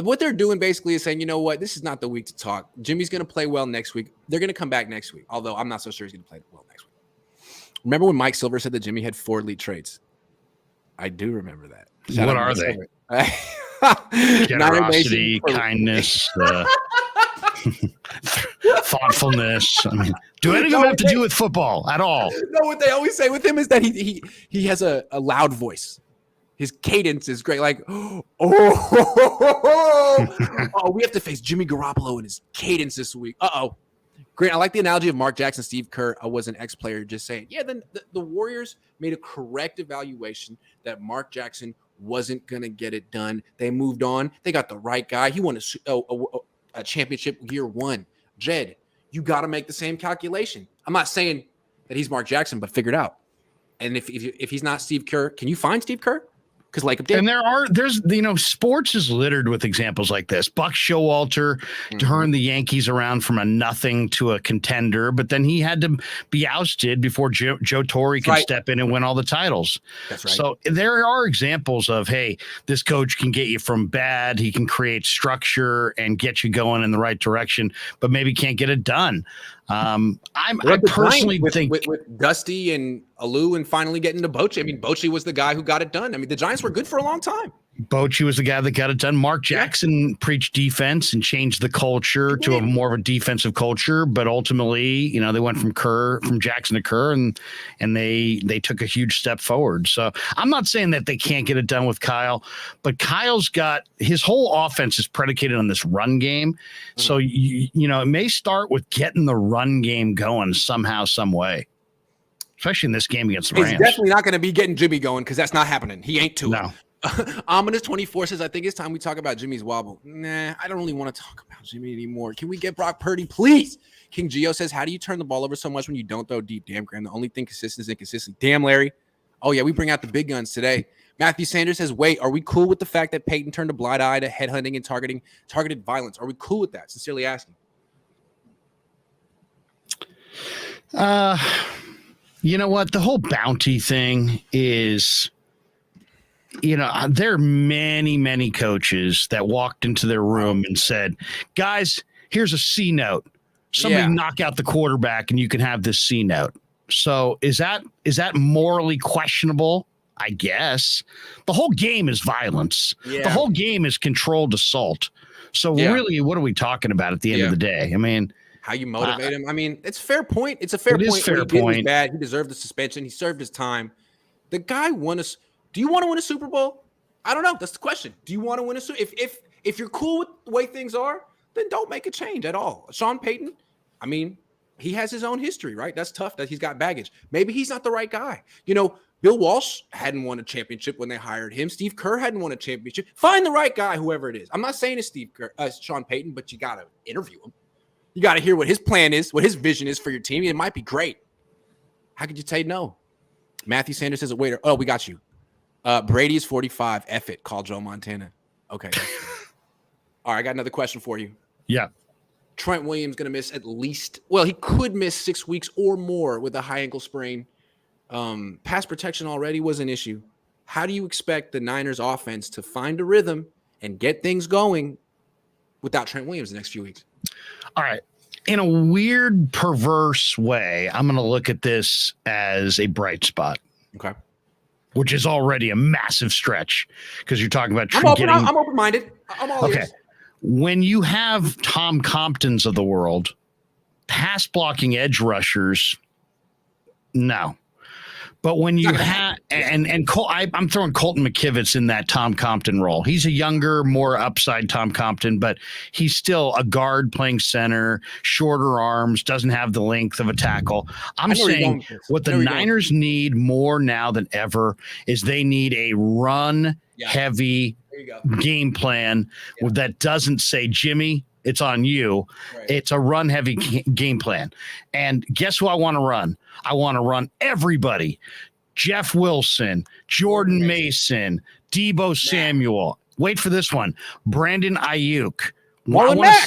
What they're doing basically is saying, you know what, this is not the week to talk. Jimmy's going to play well next week. They're going to come back next week, although I'm not so sure he's going to play well next week. Remember when Mike Silver said that Jimmy had 4 elite traits? I do remember that. What are they? Generosity, kindness, thoughtfulness. I mean, do any of them have to do with football at all? No, what they always say with him is that he has a loud voice. His cadence is great. Like, oh, we have to face Jimmy Garoppolo and his cadence this week. Uh-oh. Great. I like the analogy of Mark Jackson, Steve Kerr. I was an ex-player just saying, yeah, then the Warriors made a correct evaluation that Mark Jackson wasn't going to get it done. They moved on. They got the right guy. He won a championship year 1. Jed, you got to make the same calculation. I'm not saying that he's Mark Jackson, but figure it out. And if he's not Steve Kerr, can you find Steve Kerr? Because and there's sports is littered with examples like this. Buck Showalter turned the Yankees around from a nothing to a contender, but then he had to be ousted before Joe Torre could step in and win all the titles. That's right. So there are examples of, hey, this coach can get you from bad. He can create structure and get you going in the right direction, but maybe can't get it done. I personally think with Dusty and Alou and finally getting to Bochy. I mean, Bochy was the guy who got it done. I mean, the Giants were good for a long time. Bochy was the guy that got it done. Mark Jackson preached defense and changed the culture to a more of a defensive culture. But ultimately, they went from Jackson to Kerr, and they took a huge step forward. So I'm not saying that they can't get it done with Kyle, but Kyle's got his whole offense is predicated on this run game. So it may start with getting the run game going somehow, some way. Especially in this game against the Rams. He's definitely not going to be getting Jimmy going because that's not happening. He ain't to No. Ominous 24 says, I think it's time we talk about Jimmy's wobble. Nah, I don't really want to talk about Jimmy anymore. Can we get Brock Purdy, please? King Geo says, how do you turn the ball over so much when you don't throw deep? Damn, Graham. The only thing consistent is inconsistent. Damn, Larry. Oh, yeah, we bring out the big guns today. Matthew Sanders says, wait, are we cool with the fact that Peyton turned a blind eye to headhunting and targeted violence? Are we cool with that? Sincerely asking. You know what? The whole bounty thing is, there are many, many coaches that walked into their room and said, guys, here's a C note. Somebody knock out the quarterback and you can have this C note. So is that morally questionable? I guess. The whole game is violence. Yeah. The whole game is controlled assault. So really, what are we talking about at the end of the day? I mean, how you motivate him. I mean, it's a fair point. It's a fair point. Fair what he did was bad. He deserved the suspension. He served his time. The guy won us. Do you want to win a Super Bowl? I don't know. That's the question. Do you want to win a Super Bowl? If you're cool with the way things are, then don't make a change at all. Sean Payton, I mean, he has his own history, right? That's tough that he's got baggage. Maybe he's not the right guy. Bill Walsh hadn't won a championship when they hired him. Steve Kerr hadn't won a championship. Find the right guy, whoever it is. I'm not saying it's Sean Payton, but you got to interview him. You got to hear what his plan is, what his vision is for your team. It might be great. How could you say no? Matthew Sanders says, wait, oh, we got you. Brady is 45. F it. Call Joe Montana. Okay. All right, I got another question for you. Yeah. Trent Williams going to miss he could miss 6 weeks or more with a high ankle sprain. Pass protection already was an issue. How do you expect the Niners offense to find a rhythm and get things going without Trent Williams the next few weeks? All right. In a weird, perverse way, I'm going to look at this as a bright spot. Okay. Which is already a massive stretch because you're talking about I'm open-minded. I'm all ears. When you have Tom Comptons of the world, pass blocking edge rushers, no. But when you have I'm throwing Colton McKivitz in that Tom Compton role. He's a younger, more upside Tom Compton, but he's still a guard playing center, shorter arms, doesn't have the length of a tackle. I'm saying what the Niners need more now than ever is they need a run-heavy game plan that doesn't say, Jimmy, it's on you. Right. It's a run-heavy game plan. And guess who I want to run? I want to run everybody. Jeff Wilson, Jordan Mason, Deebo Samuel. Wait for this one. Brandon Ayuk. I Marlon want to Mack.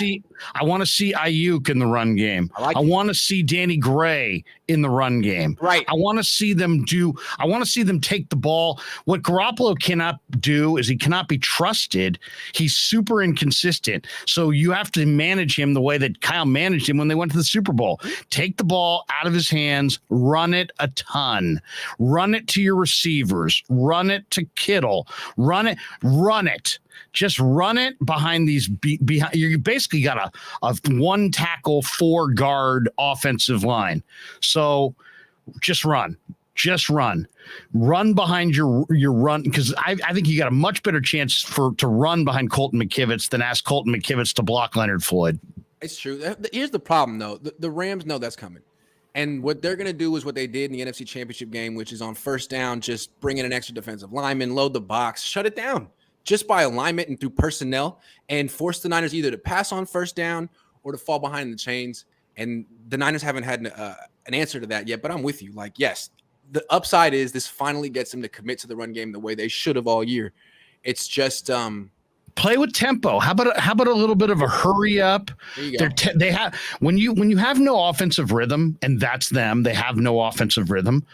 see Ayuk in the run game. I want to see Danny Gray in the run game. Right. I want to see them take the ball. What Garoppolo cannot do is he cannot be trusted. He's super inconsistent. So you have to manage him the way that Kyle managed him when they went to the Super Bowl. Take the ball out of his hands, run it a ton. Run it to your receivers, run it to Kittle, run it. Just run it behind these. Behind you, basically got a 1 tackle, 4 guard offensive line. So just run behind your run, because I think you got a much better chance to run behind Colton McKivitz than ask Colton McKivitz to block Leonard Floyd. It's true. Here's the problem, though. The Rams know that's coming. And what they're going to do is what they did in the NFC Championship game, which is on first down, just bring in an extra defensive lineman, load the box, shut it down just by alignment and through personnel, and force the Niners either to pass on first down or to fall behind in the chains. And the Niners haven't had an answer to that yet, but I'm with you. Like, yes, the upside is this finally gets them to commit to the run game the way they should have all year. It's just play with tempo. How about a little bit of a hurry up? There you go. They have when you have no offensive rhythm, and that's them. They have no offensive rhythm.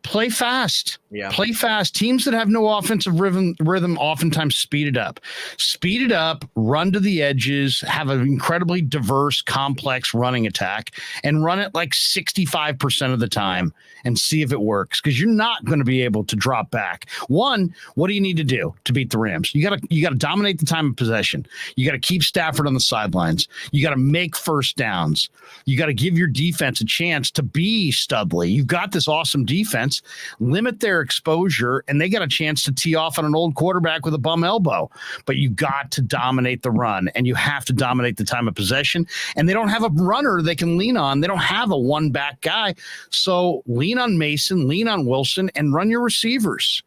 Play fast. Yeah. Play fast. Teams that have no offensive rhythm oftentimes speed it up. Speed it up, run to the edges, have an incredibly diverse, complex running attack, and run it like 65% of the time and see if it works, because you're not going to be able to drop back. One, what do you need to do to beat the Rams? You got to dominate the time of possession. You got to keep Stafford on the sidelines. You got to make first downs. You got to give your defense a chance to be Studley. You've got this awesome defense. Limit their exposure, and they got a chance to tee off on an old quarterback with a bum elbow. But you got to dominate the run, and you have to dominate the time of possession. And they don't have a runner they can lean on. They don't have a one-back guy. So lean on Mason, lean on Wilson, and run your receivers.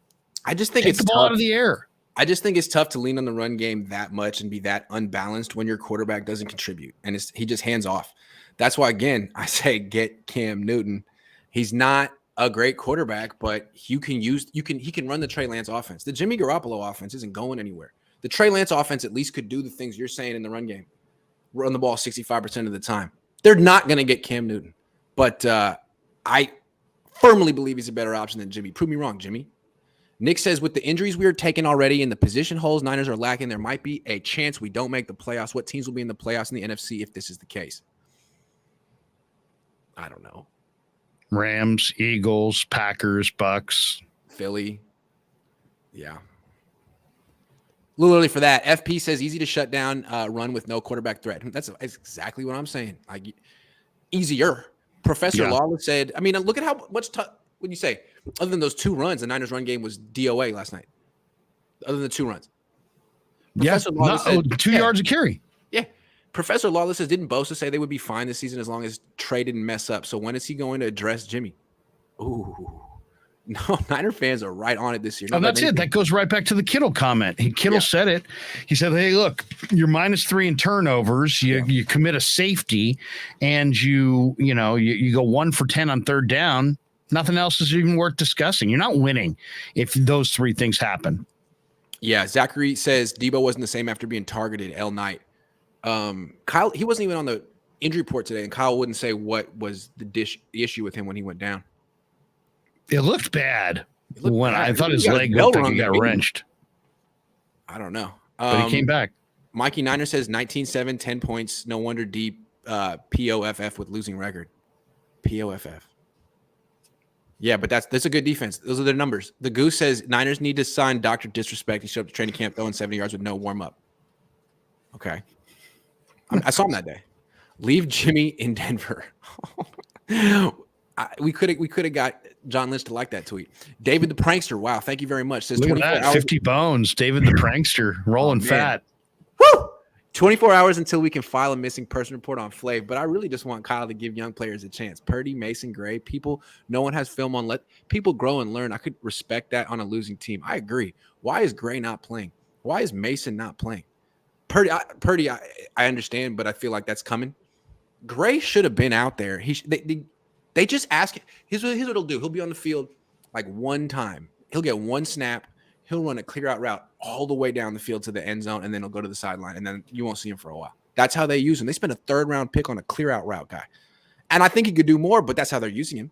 I just think Take it's the ball tough. out of the air. I just think it's tough to lean on the run game that much and be that unbalanced when your quarterback doesn't contribute and he just hands off. That's why, again, I say get Cam Newton. He's not a great quarterback, but he can run the Trey Lance offense. The Jimmy Garoppolo offense isn't going anywhere. The Trey Lance offense at least could do the things you're saying in the run game. Run the ball 65% of the time. They're not going to get Cam Newton, but I firmly believe he's a better option than Jimmy. Prove me wrong, Jimmy. Nick says, with the injuries we are taking already and the position holes Niners are lacking, there might be a chance we don't make the playoffs. What teams will be in the playoffs in the NFC if this is the case? I don't know. Rams, Eagles, Packers, Bucks, Philly. Yeah. A little early for that. FP says easy to shut down run with no quarterback threat. That's exactly what I'm saying. Like, easier. Professor Lawless said, I mean, look at how much when you say, other than those 2 runs, the Niners run game was DOA last night. Other than the 2 runs. Professor Lawless said, 2 yards of carry. Yeah. Professor Lawless says, didn't Bosa say they would be fine this season as long as Trey didn't mess up? So when is he going to address Jimmy? Ooh. No, Niner fans are right on it this year. Oh, that's it. That goes right back to the Kittle comment. Kittle said it. He said, hey, look, you're -3 in turnovers. You commit a safety, and you go 1 for 10 on third down. Nothing else is even worth discussing. You're not winning if those 3 things happen. Yeah, Zachary says Debo wasn't the same after being targeted. L. Knight. Kyle, he wasn't even on the injury report today, and Kyle wouldn't say what was the issue with him when he went down. It looked bad. Bad. I thought his leg looked like he got wrenched. I don't know. But he came back. Mikey Niner says 19-7, 10 points. No wonder deep POFF with losing record. POFF. Yeah, but that's a good defense. Those are their numbers. The Goose says Niners need to sign Dr. Disrespect. He showed up to training camp throwing 70 yards with no warm-up. Okay. I saw him that day. Leave Jimmy in Denver. We could have got John Lynch to like that tweet. David the Prankster. Wow, thank you very much. Says look 24 at that, 50 bones. David the Prankster rolling fat. Woo! 24 hours until we can file a missing person report on Flav. But I really just want Kyle to give young players a chance. Purdy, Mason, Gray, no one has film on. Let people grow and learn. I could respect that on a losing team. I agree. Why is Gray not playing? Why is Mason not playing? Purdy, I understand, but I feel like that's coming. Gray should have been out there. They just ask. Here's what he'll do. He'll be on the field like one time. He'll get one snap. he'll run a clear out route all the way down the field to the end zone, and then he'll go to the sideline, and then you won't see him for a while. That's how they use him. They spent a 3rd-round pick on a clear out route guy. And I think he could do more, but that's how they're using him.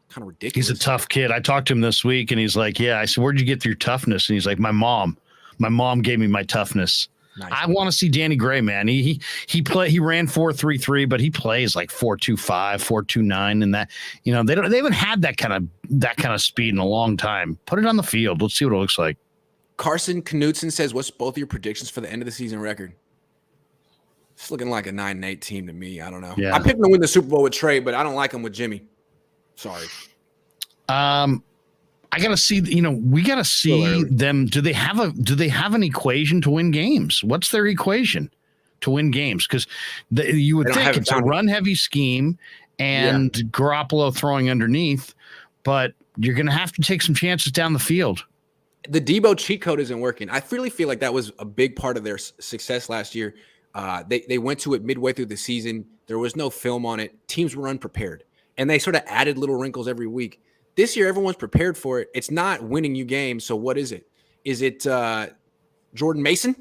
Kind of ridiculous. He's a tough kid. I talked to him this week, and he's like, yeah. I said, where'd you get your toughness? And he's like, my mom. My mom gave me my toughness. Nice. I want to see Danny Gray, man. He ran 4.33, but he plays like 4.25, 4.29, and that, they haven't had that kind of speed in a long time. Put it on the field. Let's see what it looks like. Carson Knutson says, what's both of your predictions for the end of the season record? It's looking like a 9-8 team to me. I don't know. Yeah. I picked them to win the Super Bowl with Trey, but I don't like them with Jimmy. Sorry. I gotta see. We gotta see them. Do they have an equation to win games? What's their equation to win games? Because you would think it's a run-heavy scheme and Garoppolo throwing underneath, but you're gonna have to take some chances down the field. The Debo cheat code isn't working. I really feel like that was a big part of their success last year. They went to it midway through the season. There was no film on it. Teams were unprepared, and they sort of added little wrinkles every week. This year, everyone's prepared for it. It's not winning you games. So what is it? Is it Jordan Mason?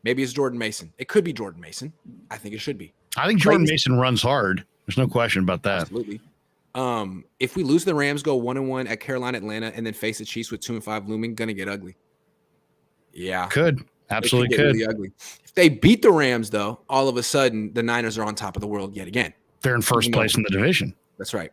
Maybe it's Jordan Mason. It could be Jordan Mason. I think it should be. I think Jordan Mason runs hard. There's no question about that. Absolutely. If we lose the Rams, go 1-1 at Carolina, Atlanta, and then face the Chiefs with 2-5 looming, gonna get ugly. Yeah, could absolutely could. Really ugly. If they beat the Rams, though, all of a sudden the Niners are on top of the world yet again. They're in first place in the division. That's right.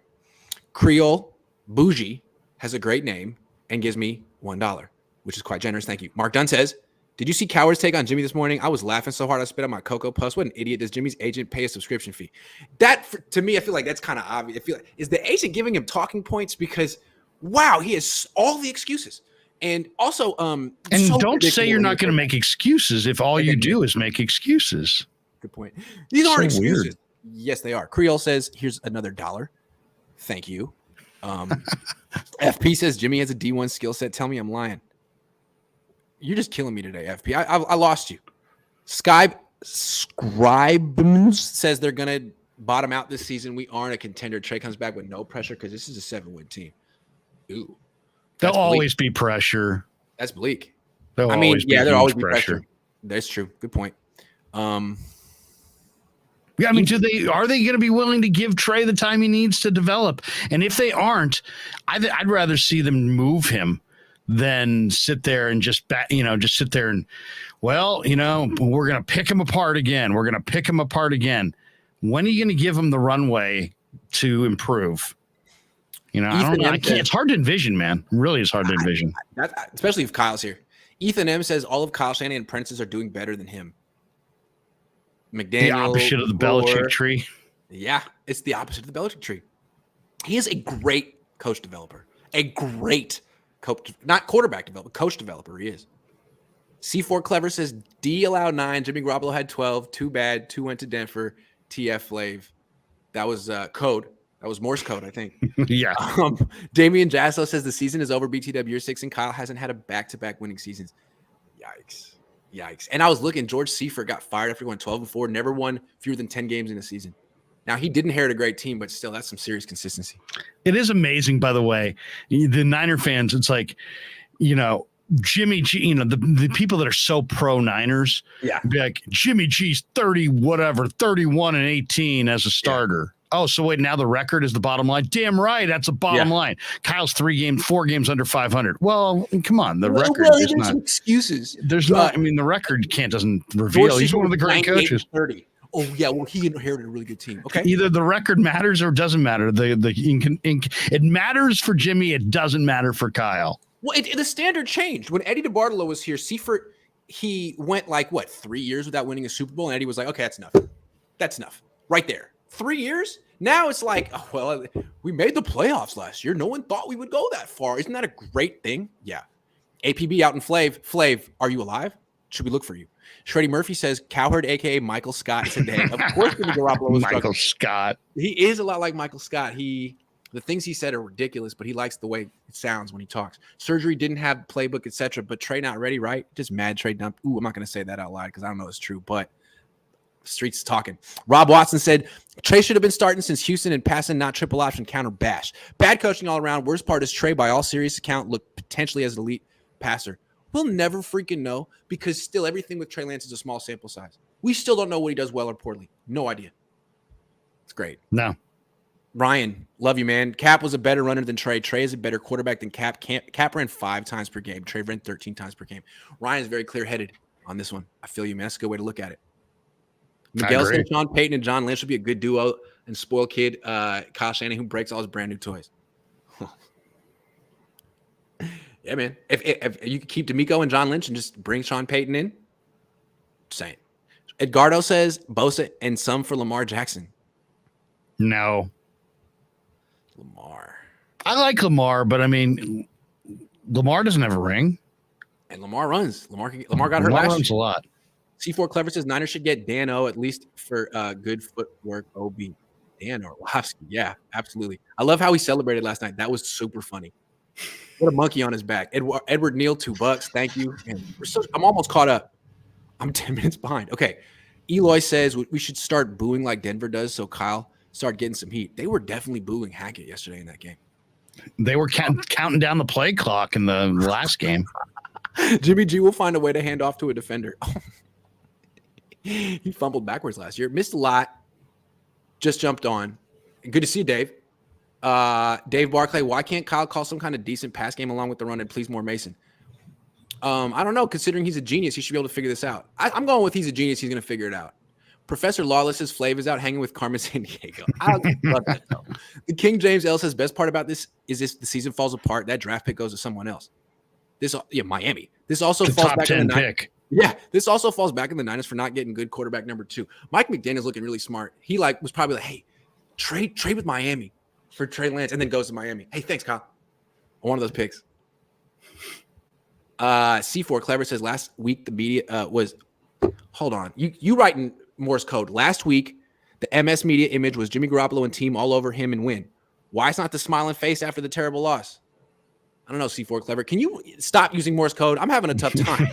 Creole Bougie has a great name and gives me $1, which is quite generous. Thank you. Mark Dunn says, did you see Coward's take on Jimmy this morning? I was laughing so hard I spit out my Cocoa Puffs. What an idiot. Does Jimmy's agent pay a subscription fee? That, to me, I feel like that's kind of obvious. Is the agent giving him talking points? Because, wow, he has all the excuses. And also, and don't say you're not going to make excuses if all you do is make excuses. Good point. These aren't excuses. Weird. Yes, they are. Creole says, here's another $1. Thank you. FP says Jimmy has a D1 skill set. Tell me I'm lying. You're just killing me today, FP. I lost you. Scribe says they're going to bottom out this season. We aren't a contender. Trey comes back with no pressure because this is a 7-win team. Ooh. There'll always be pressure. That's bleak. There'll always be pressure. That's true. Good point. Yeah, I mean, are they going to be willing to give Trey the time he needs to develop? And if they aren't, I'd rather see them move him than sit there and just sit there and, we're going to pick him apart again. We're going to pick him apart again. When are you going to give him the runway to improve? I don't know. It's hard to envision, man. It really is hard to envision. Especially if Kyle's here. Ethan M says all of Kyle Shanahan and Prince's are doing better than him. McDaniel, the opposite of the Belichick tree. Yeah, it's the opposite of the Belichick tree. He is a great coach developer. A great coach, not quarterback developer, coach developer. He is. C4 Clever says D allowed 9. Jimmy Garoppolo had 12. Too bad. 2 went to Denver. TF Flav. That was code. That was Morse code, I think. Yeah. Damian Jasso says the season is over. BTW, you're 6, and Kyle hasn't had a back-to-back winning seasons. Yikes. And I was looking, George Seifert got fired after going 12-4, never won fewer than 10 games in a season. Now, he did inherit a great team, but still, that's some serious consistency. It is amazing, by the way. The Niner fans, it's like, Jimmy G, the people that are so pro Niners, be like, Jimmy G's 31 and 18 as a starter. Yeah. Oh, so wait, now the record is the bottom line? Damn right, that's a bottom line. Kyle's 4 games under 500. Well, come on, the record is not excuses. There's not. I mean, the record doesn't reveal. He's one of the great coaches. 30. Oh yeah, well he inherited a really good team. Okay, either the record matters or doesn't matter. It matters for Jimmy. It doesn't matter for Kyle. Well, the standard changed when Eddie DeBartolo was here. Seifert, he went 3 years without winning a Super Bowl, and Eddie was like, "Okay, that's enough. That's enough, right there." 3 years? Now it's like, oh, well, we made the playoffs last year. No one thought we would go that far. Isn't that a great thing? Yeah. APB out in Flav. Flav, are you alive? Should we look for you? Shreddy Murphy says, Cowherd, a.k.a. Michael Scott, today. Of course, Jimmy Garoppolo was Michael Scott. He is a lot like Michael Scott. The things he said are ridiculous, but he likes the way it sounds when he talks. Surgery didn't have playbook, etc., but Trey not ready, right? Just mad Trey dump. Ooh, I'm not going to say that out loud because I don't know it's true, but streets talking. Rob Watson said, Trey should have been starting since Houston and passing, not triple option counter bash. Bad coaching all around. Worst part is Trey, by all serious account, looked potentially as elite passer? We'll never freaking know because still everything with Trey Lance is a small sample size. We still don't know what he does well or poorly. No idea. It's great. No. Ryan, love you, man. Cap was a better runner than Trey. Trey is a better quarterback than Cap. Cap ran 5 times per game. Trey ran 13 times per game. Ryan is very clear-headed on this one. I feel you, man. That's a good way to look at it. Miguel said Sean Payton and John Lynch would be a good duo, and spoiled kid Kyle Shanahan who breaks all his brand new toys. Yeah, man. If you could keep D'Amico and John Lynch and just bring Sean Payton in, just saying. Edgardo says Bosa and some for Lamar Jackson. No. Lamar. I like Lamar, but I mean, Lamar doesn't have a ring. And Lamar runs. Lamar got hurt last year. Runs a lot. C4 Clever says Niners should get Dan O at least for good footwork. OB. Dan Orlovsky. Yeah, absolutely. I love how he celebrated last night. That was super funny. What a monkey on his back. Edward Neal, $2. Thank you. And I'm almost caught up. I'm 10 minutes behind. Okay. Eloy says we should start booing like Denver does so Kyle start getting some heat. They were definitely booing Hackett yesterday in that game. They were counting down the play clock in the last game. Jimmy G will find a way to hand off to a defender. He fumbled backwards last year. Missed a lot. Just jumped on. Good to see you, Dave. Dave Barclay, why can't Kyle call some kind of decent pass game along with the run and please more Mason? I don't know. Considering he's a genius, he should be able to figure this out. I'm going with he's a genius. He's going to figure it out. Professor Lawless's Flav is out hanging with Carmen Sandiego. I love that though. The King James L says best part about this is the season falls apart. That draft pick goes to someone else. Miami. This also falls back in the pick. Yeah, this also falls back in the Niners for not getting good quarterback number 2. Mike McDaniel's looking really smart. He was probably like, hey, trade with Miami for Trey Lance, and then goes to Miami. Hey, thanks, Kyle. One of those picks. C4 Clever says last week the media was. Hold on, you writing Morse code. Last week, the MS media image was Jimmy Garoppolo and team all over him and win. Why it's not the smiling face after the terrible loss? I don't know, C4 Clever. Can you stop using Morse code? I'm having a tough time.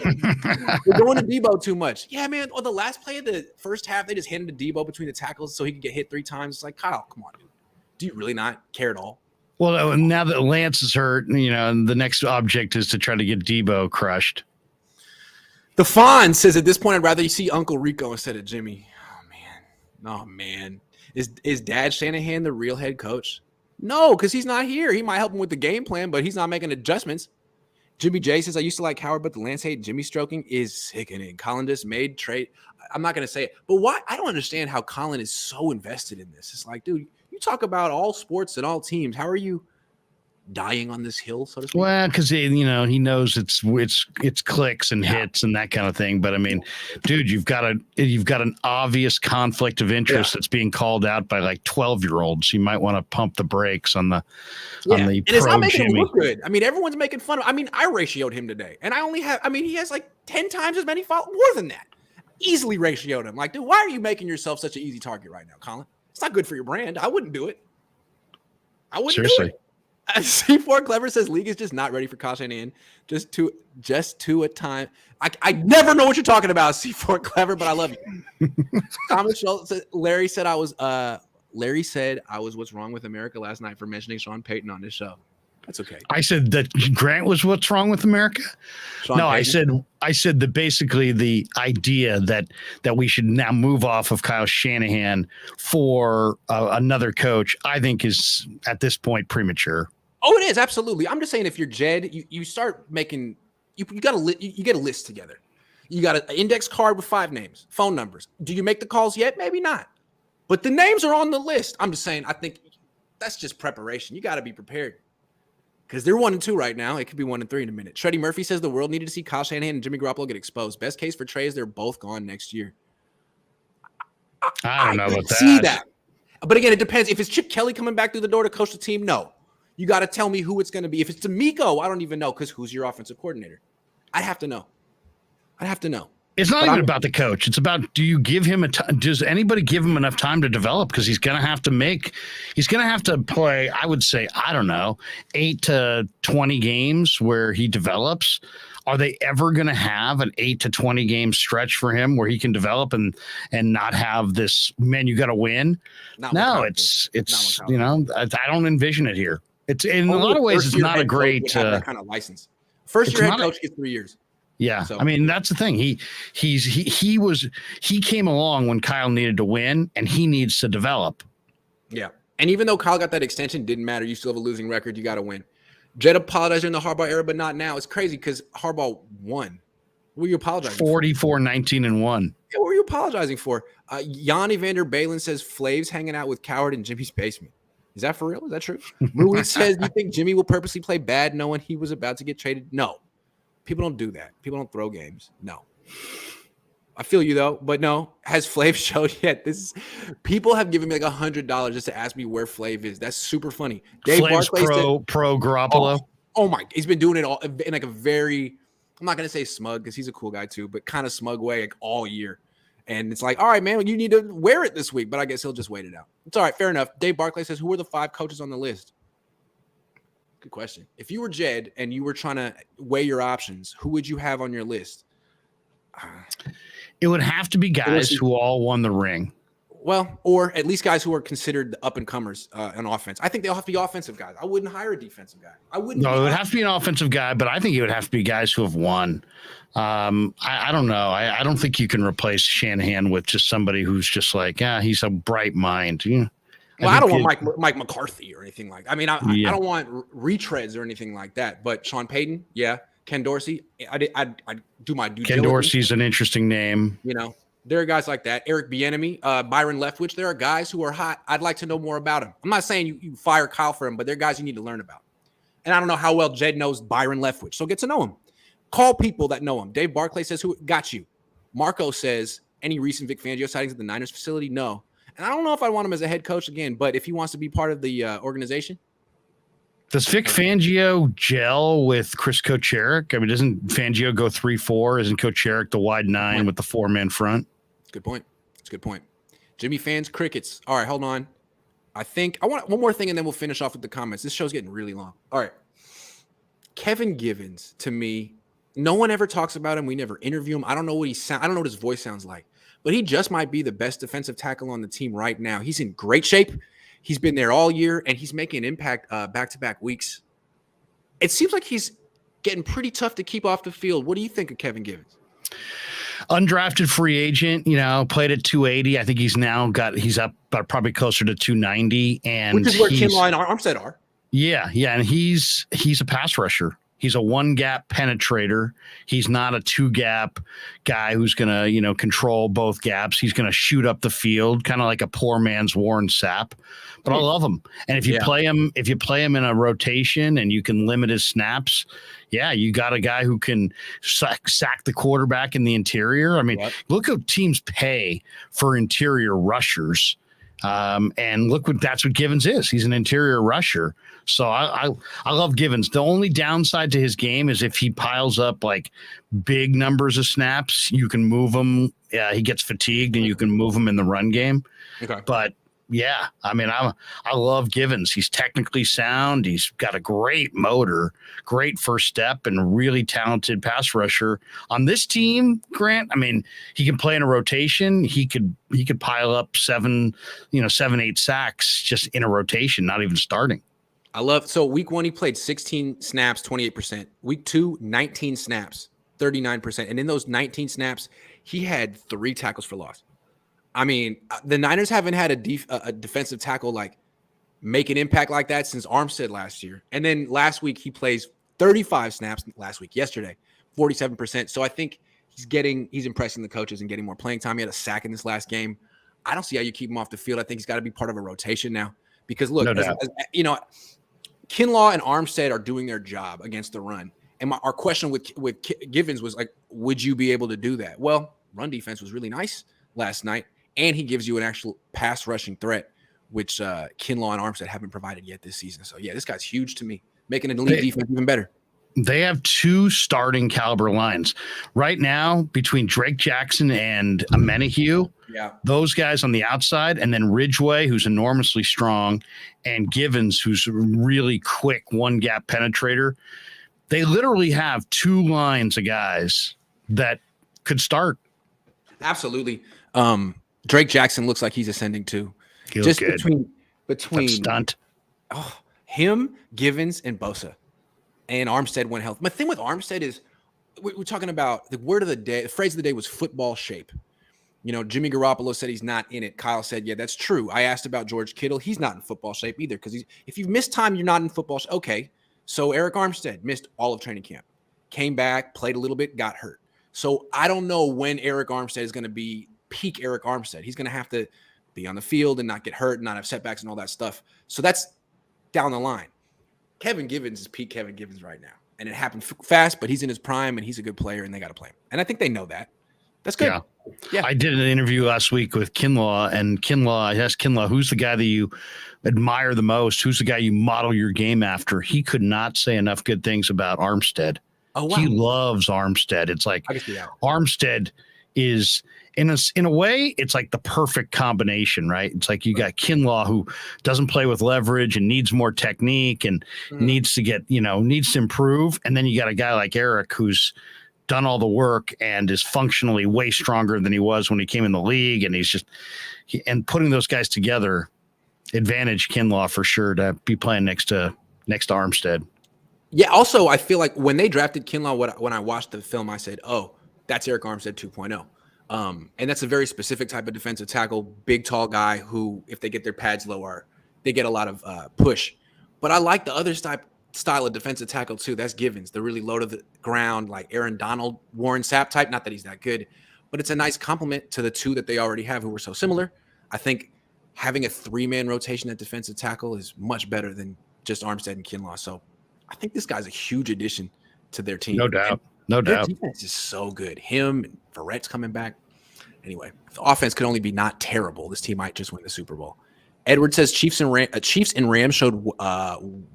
We're going to Debo too much. Yeah, man. On the last play of the first half, they just handed to Debo between the tackles so he could get hit 3 times. It's like, Kyle, come on, dude. Do you really not care at all? Well, now that Lance is hurt, the next object is to try to get Debo crushed. The Fawn says at this point, I'd rather you see Uncle Rico instead of Jimmy. Oh, man. Is Dad Shanahan the real head coach? No, because he's not here. He might help him with the game plan, but he's not making adjustments. Jimmy J says, I used to like Howard, but the Lance hate Jimmy stroking is sickening. Colin just made trade. I'm not going to say it, but why? I don't understand how Colin is so invested in this. It's like, dude, you talk about all sports and all teams. How are you dying on this hill, so to speak? Well, because he knows it's clicks and hits and that kind of thing. But I mean, dude, you've got an obvious conflict of interest that's being called out by like 12-year-olds. You might want to pump the brakes on the and it's not making him look good. I mean, everyone's making fun of. I mean, I ratioed him today, and I only have. I mean, he has like 10 times as many followers, more than that. Easily ratioed him. Like, dude, why are you making yourself such an easy target right now, Colin? It's not good for your brand. I wouldn't do it. Seriously. Do it. C4 Clever says league is just not ready for Kyle Shanahan. Just two a time. I never know what you're talking about, C4 Clever, but I love you. Thomas Schultz said, Larry said I was what's wrong with America last night for mentioning Sean Payton on this show. That's okay. I said that Grant was what's wrong with America. I said that basically the idea that we should now move off of Kyle Shanahan for another coach, I think is at this point premature. Oh, it is absolutely. I'm just saying, if you're Jed, you start making you get a list together. You got an index card with 5 names, phone numbers. Do you make the calls yet? Maybe not, but the names are on the list. I'm just saying. I think that's just preparation. You got to be prepared. Because they're 1-2 right now. It could be 1-3 in a minute. Shreddy Murphy says the world needed to see Kyle Shanahan and Jimmy Garoppolo get exposed. Best case for Trey is they're both gone next year. I don't know about that. See that. But again, it depends. If it's Chip Kelly coming back through the door to coach the team, no. You got to tell me who it's going to be. If it's D'Amico, I don't even know, because who's your offensive coordinator? I'd have to know. It's not even about the coach. It's about, does anybody give him enough time to develop? Because he's going to have to play, I would say, I don't know, 8 to 20 games where he develops. Are they ever going to have an 8 to 20 game stretch for him where he can develop and not have this, man, you got to win? It's I don't envision it here. It's in a lot of ways, it's not a great that kind of license. First year head coach gets 3 years. Yeah, So I mean that's the thing. He came along when Kyle needed to win, and he needs to develop. Yeah, and even though Kyle got that extension, didn't matter. You still have a losing record. You got to win. Jed apologized in the Harbaugh era, but not now. It's crazy because Harbaugh won. What were you apologizing 44, 19, and 1. Yeah, what were you apologizing for? Yanni Vander Balen says Flav's hanging out with Coward in Jimmy's basement. Is that for real? Is that true? Ruiz says, you think Jimmy will purposely play bad knowing he was about to get traded? No. People don't do that. People don't throw games. No. I feel you though, but no. Has Flav showed yet? People have given me like $100 just to ask me where Flav is. That's super funny. Dave Flav's pro Garoppolo. Oh my! He's been doing it all in like a very, I'm not gonna say smug because he's a cool guy too, but kind of smug way like all year. And it's like, all right, man, you need to wear it this week. But I guess he'll just wait it out. It's all right, fair enough. Dave Barclay says, who are the 5 coaches on the list? Good question. If you were Jed and you were trying to weigh your options, who would you have on your list? It would have to be guys who all won the ring. Well, or at least guys who are considered the up-and-comers on offense. I think they'll have to be offensive guys. I wouldn't hire a defensive guy. I wouldn't. No, it would have to be an offensive guy, but I think it would have to be guys who have won. I don't know. I don't think you can replace Shanahan with just somebody who's just like, he's a bright mind. Yeah. Well, I don't want Mike McCarthy or anything like that. I mean, I don't want retreads or anything like that. But Sean Payton, yeah. Ken Dorsey, I do my due diligence. Ken Dorsey's an interesting name. You know, there are guys like that. Eric Bieniemy, Byron Leftwich. There are guys who are hot. I'd like to know more about him. I'm not saying you fire Kyle for him, but they're guys you need to learn about. And I don't know how well Jed knows Byron Leftwich, so get to know him. Call people that know him. Dave Barclay says, who got you? Marco says, any recent Vic Fangio sightings at the Niners facility? No. And I don't know if I want him as a head coach again, but if he wants to be part of the organization. Does Vic Fangio gel with Chris Kocherik? I mean, doesn't Fangio go 3-4? Isn't Kocherik the wide 9 with the 4-man front? Good point. It's a good point. Jimmy fans, crickets. All right, hold on. I want one more thing, and then we'll finish off with the comments. This show's getting really long. All right. Kevin Givens, to me, no one ever talks about him. We never interview him. I don't know what I don't know what his voice sounds like, but he just might be the best defensive tackle on the team right now. He's in great shape. He's been there all year, and he's making an impact back-to-back weeks. It seems like he's getting pretty tough to keep off the field. What do you think of Kevin Givens? Undrafted free agent, played at 280. I think he's up probably closer to 290. And which is where Kinlaw and Armstead are. Yeah. And he's a pass rusher. He's a 1-gap penetrator. He's not a 2-gap guy who's going to, control both gaps. He's going to shoot up the field, kind of like a poor man's Warren Sapp. But I love him. And if you play him in a rotation and you can limit his snaps, you got a guy who can sack the quarterback in the interior. I mean, look how teams pay for interior rushers. And that's what Givens is. He's an interior rusher. So I love Givens. The only downside to his game is if he piles up like big numbers of snaps, you can move him. Yeah, he gets fatigued and you can move him in the run game. Okay. But I mean, I love Givens. He's technically sound. He's got a great motor, great first step, and a really talented pass rusher. On this team, Grant, I mean, he can play in a rotation. He could pile up 7, 8 sacks just in a rotation, not even starting. So week 1, he played 16 snaps, 28%. Week 2, 19 snaps, 39%. And in those 19 snaps, he had 3 tackles for loss. I mean, the Niners haven't had a defensive tackle like make an impact like that since Armstead last year. And then last week he plays 35 snaps yesterday, 47%. So I think he's impressing the coaches and getting more playing time. He had a sack in this last game. I don't see how you keep him off the field. I think he's got to be part of a rotation now because look, Kinlaw and Armstead are doing their job against the run. And our question with Givens was like, would you be able to do that? Well, run defense was really nice last night. And he gives you an actual pass rushing threat, which Kinlaw and Armstead haven't provided yet this season. So, this guy's huge to me, making an elite defense even better. They have 2 starting caliber lines right now between Drake Jackson and Amenahue. Yeah. Those guys on the outside, and then Ridgeway, who's enormously strong, and Givens, who's a really quick 1-gap penetrator. They literally have 2 lines of guys that could start. Absolutely. Drake Jackson looks like he's ascending too. He just between stunt. Him, Givens, and Bosa. and Armstead went healthy. My thing with Armstead is we're talking about the word of the day. The phrase of the day was football shape. Jimmy Garoppolo said he's not in it. Kyle said, yeah, that's true. I asked about George Kittle. He's not in football shape either because if you've missed time, you're not in football shape. Okay, so Eric Armstead missed all of training camp, came back, played a little bit, got hurt. So I don't know when Eric Armstead is going to be peak Eric Armstead. He's going to have to be on the field and not get hurt and not have setbacks and all that stuff. So that's down the line. Kevin Givens is peak Kevin Givens right now. And it happened fast, but he's in his prime and he's a good player and they got to play him. And I think they know that. That's good. Yeah. I did an interview last week with Kinlaw, and I asked Kinlaw, who's the guy that you admire the most? Who's the guy you model your game after? He could not say enough good things about Armstead. Oh, wow. He loves Armstead. It's like Armstead is in a way, it's like the perfect combination, right? It's like you got Kinlaw who doesn't play with leverage and needs more technique and needs to improve. And then you got a guy like Eric who's done all the work and is functionally way stronger than he was when he came in the league. And and putting those guys together, advantage Kinlaw for sure to be playing next to Armstead. Yeah. Also, I feel like when they drafted Kinlaw, when I watched the film, I said, oh, that's Eric Armstead 2.0. And that's a very specific type of defensive tackle, big, tall guy who, if they get their pads lower, they get a lot of push. But I like the other style of defensive tackle too. That's Givens, the really low to the ground, like Aaron Donald, Warren Sapp type. Not that he's that good, but it's a nice compliment to the two that they already have who were so similar. I think having a 3-man rotation at defensive tackle is much better than just Armstead and Kinlaw. So I think this guy's a huge addition to their team. No doubt. No their doubt. Defense is so good. Him and Verrett's coming back. Anyway, if the offense could only be not terrible, this team might just win the Super Bowl. Edward says Chiefs and Rams showed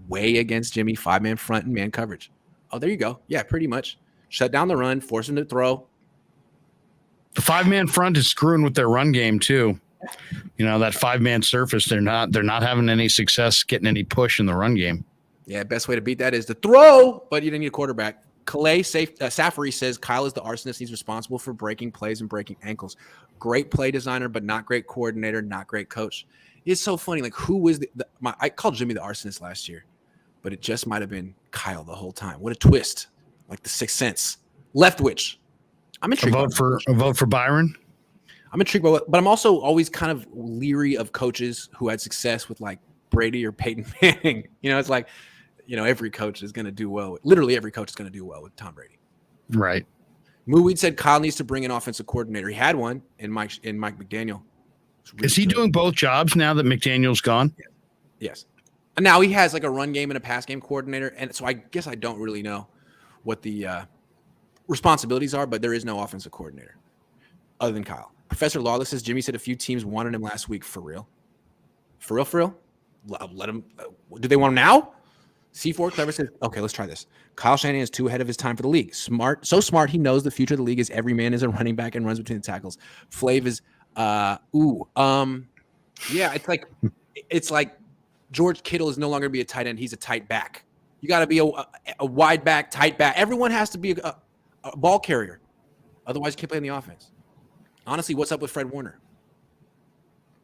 way against Jimmy, 5-man front and man coverage. Oh, there you go. Yeah, pretty much. Shut down the run, force him to throw. The 5-man front is screwing with their run game too. That 5-man surface, they're not having any success getting any push in the run game. Yeah, best way to beat that is to throw, but you didn't need a quarterback. Calais Safari says Kyle is the arsonist. He's responsible for breaking plays and breaking ankles. Great play designer, but not great coordinator, not great coach. It's so funny. Like, who was I called Jimmy the arsonist last year, but it just might have been Kyle the whole time. What a twist. Like the Sixth Sense. Leftwich. I'm intrigued. A vote for Byron? I'm intrigued by but I'm also always kind of leery of coaches who had success with like Brady or Peyton Manning. It's like, every coach is going to do well. Literally every coach is going to do well with Tom Brady. Right. Mooweed said Kyle needs to bring an offensive coordinator. He had one in Mike McDaniel. Really is he doing both jobs now that McDaniel's gone? Yes. And now he has like a run game and a pass game coordinator. And so I guess I don't really know what the responsibilities are, but there is no offensive coordinator other than Kyle. Professor Lawless says Jimmy said a few teams wanted him last week. For real? For real? Let him. Do they want him now? C4 Clever says, okay, let's try this. Kyle Shanahan is too ahead of his time for the league. So smart, he knows the future of the league is every man is a running back and runs between the tackles. Flav is, yeah, it's like George Kittle is no longer be a tight end. He's a tight back. You got to be a wide back, tight back. Everyone has to be a ball carrier. Otherwise, you can't play in the offense. Honestly, what's up with Fred Warner?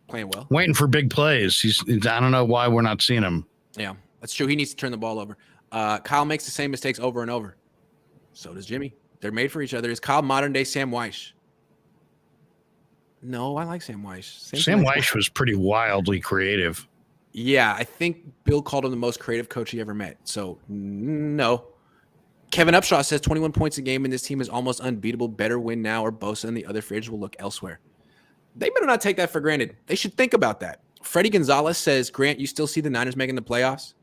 Playing well. Waiting for big plays. I don't know why we're not seeing him. Yeah. That's true. He needs to turn the ball over. Kyle makes the same mistakes over and over. So does Jimmy. They're made for each other. Is Kyle modern-day Sam Weish? No, I like Sam Weish. Sam Weish was pretty wildly creative. Yeah, I think Bill called him the most creative coach he ever met. So, no. Kevin Upshaw says 21 points a game, and this team is almost unbeatable. Better win now, or Bosa and the other fridge will look elsewhere. They better not take that for granted. They should think about that. Freddie Gonzalez says, Grant, you still see the Niners making the playoffs?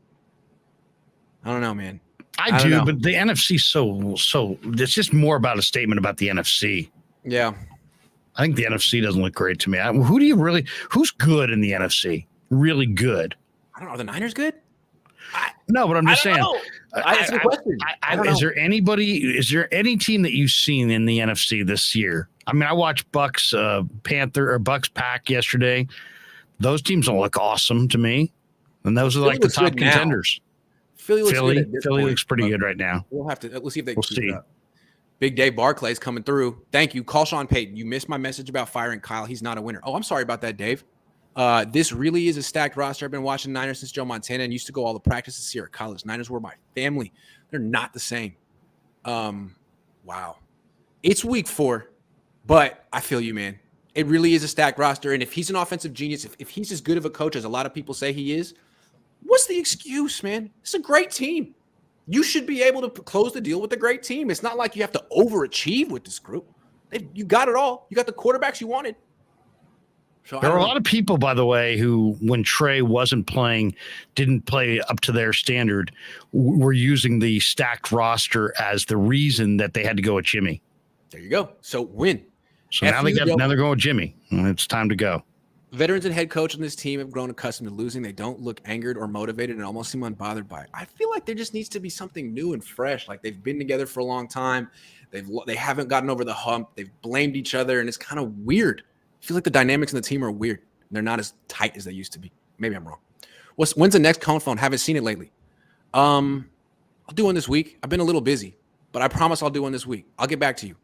I don't know, man. I do, but the NFC so it's just more about a statement about the NFC. Yeah. I think the NFC doesn't look great to me. Who's good in the NFC? Really good. I don't know. Are the Niners good? No, but I'm just saying. That's a question. Is there any team that you've seen in the NFC this year? I mean, I watched Bucks Pack yesterday. Those teams don't look awesome to me. And those are like the top contenders. Philly looks pretty good right now. We'll see if they can keep it up. Big Dave Barclay's coming through. Thank you. Call Sean Payton. You missed my message about firing Kyle. He's not a winner. Oh, I'm sorry about that, Dave. This really is a stacked roster. I've been watching Niners since Joe Montana and used to go all the practices here at college. Niners were my family. They're not the same. Wow. It's week 4, but I feel you, man. It really is a stacked roster. And if he's an offensive genius, if he's as good of a coach as a lot of people say he is, what's the excuse, man? It's a great team. You should be able to close the deal with a great team. It's not like you have to overachieve with this group. You got it all. You got the quarterbacks you wanted. So there are a lot of people, by the way, who, when Trey wasn't playing, didn't play up to their standard, were using the stacked roster as the reason that they had to go with Jimmy. There you go. So win. So now they're going with Jimmy. It's time to go. Veterans and head coach on this team have grown accustomed to losing. They don't look angered or motivated and almost seem unbothered by it. I feel like there just needs to be something new and fresh. Like they've been together for a long time. They haven't gotten over the hump. They've blamed each other, and it's kind of weird. I feel like the dynamics in the team are weird. They're not as tight as they used to be. Maybe I'm wrong. When's the next Cohn phone? Haven't seen it lately. I'll do one this week. I've been a little busy, but I promise I'll do one this week. I'll get back to you.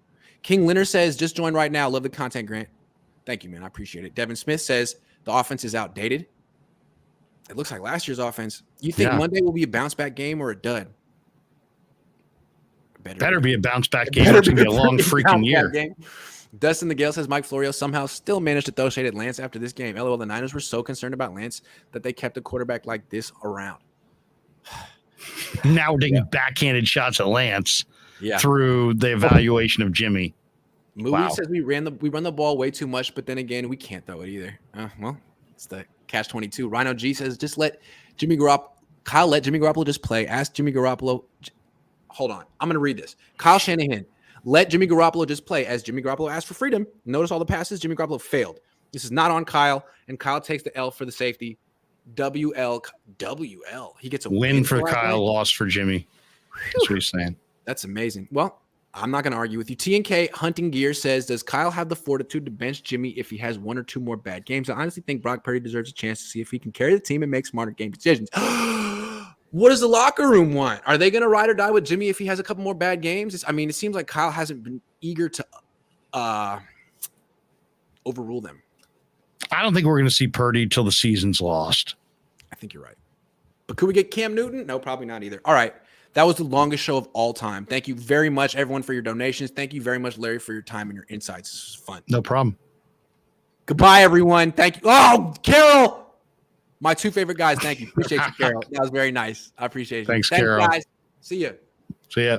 King Leonard says, just joined right now. Love the content, Grant. Thank you, man. I appreciate it. Devin Smith says the offense is outdated. It looks like last year's offense. You think Monday will be a bounce back game or a dud? Better be a bounce back game. It's going to be a long freaking year. Dustin the Gale says Mike Florio somehow still managed to throw shade at Lance after this game. LOL, the Niners were so concerned about Lance that they kept a quarterback like this around. Now we're taking backhanded shots at Lance through the evaluation of Jimmy. Movie says we run the ball way too much, but then again, we can't throw it either. Well, it's the catch-22. Rhino G says just let Jimmy Garoppolo just play. Ask Jimmy Garoppolo. Hold on. I'm going to read this. Kyle Shanahan. Let Jimmy Garoppolo just play. As Jimmy Garoppolo asked for freedom, notice all the passes Jimmy Garoppolo failed. This is not on Kyle, and Kyle takes the L for the safety. WL. He gets a win for Kyle, loss for Jimmy. That's what he's saying. That's amazing. Well, I'm not going to argue with you. T&K Hunting Gear says, does Kyle have the fortitude to bench Jimmy if he has 1 or 2 more bad games? I honestly think Brock Purdy deserves a chance to see if he can carry the team and make smarter game decisions. What does the locker room want? Are they going to ride or die with Jimmy if he has a couple more bad games? It seems like Kyle hasn't been eager to overrule them. I don't think we're going to see Purdy till the season's lost. I think you're right. But could we get Cam Newton? No, probably not either. All right. That was the longest show of all time. Thank you very much, everyone, for your donations. Thank you very much, Larry, for your time and your insights. This was fun. No problem. Goodbye, everyone. Thank you. Oh, Carol. My 2 favorite guys. Thank you. Appreciate you, Carol. That was very nice. I appreciate you. Thanks, Carol. Guys. See ya. See ya.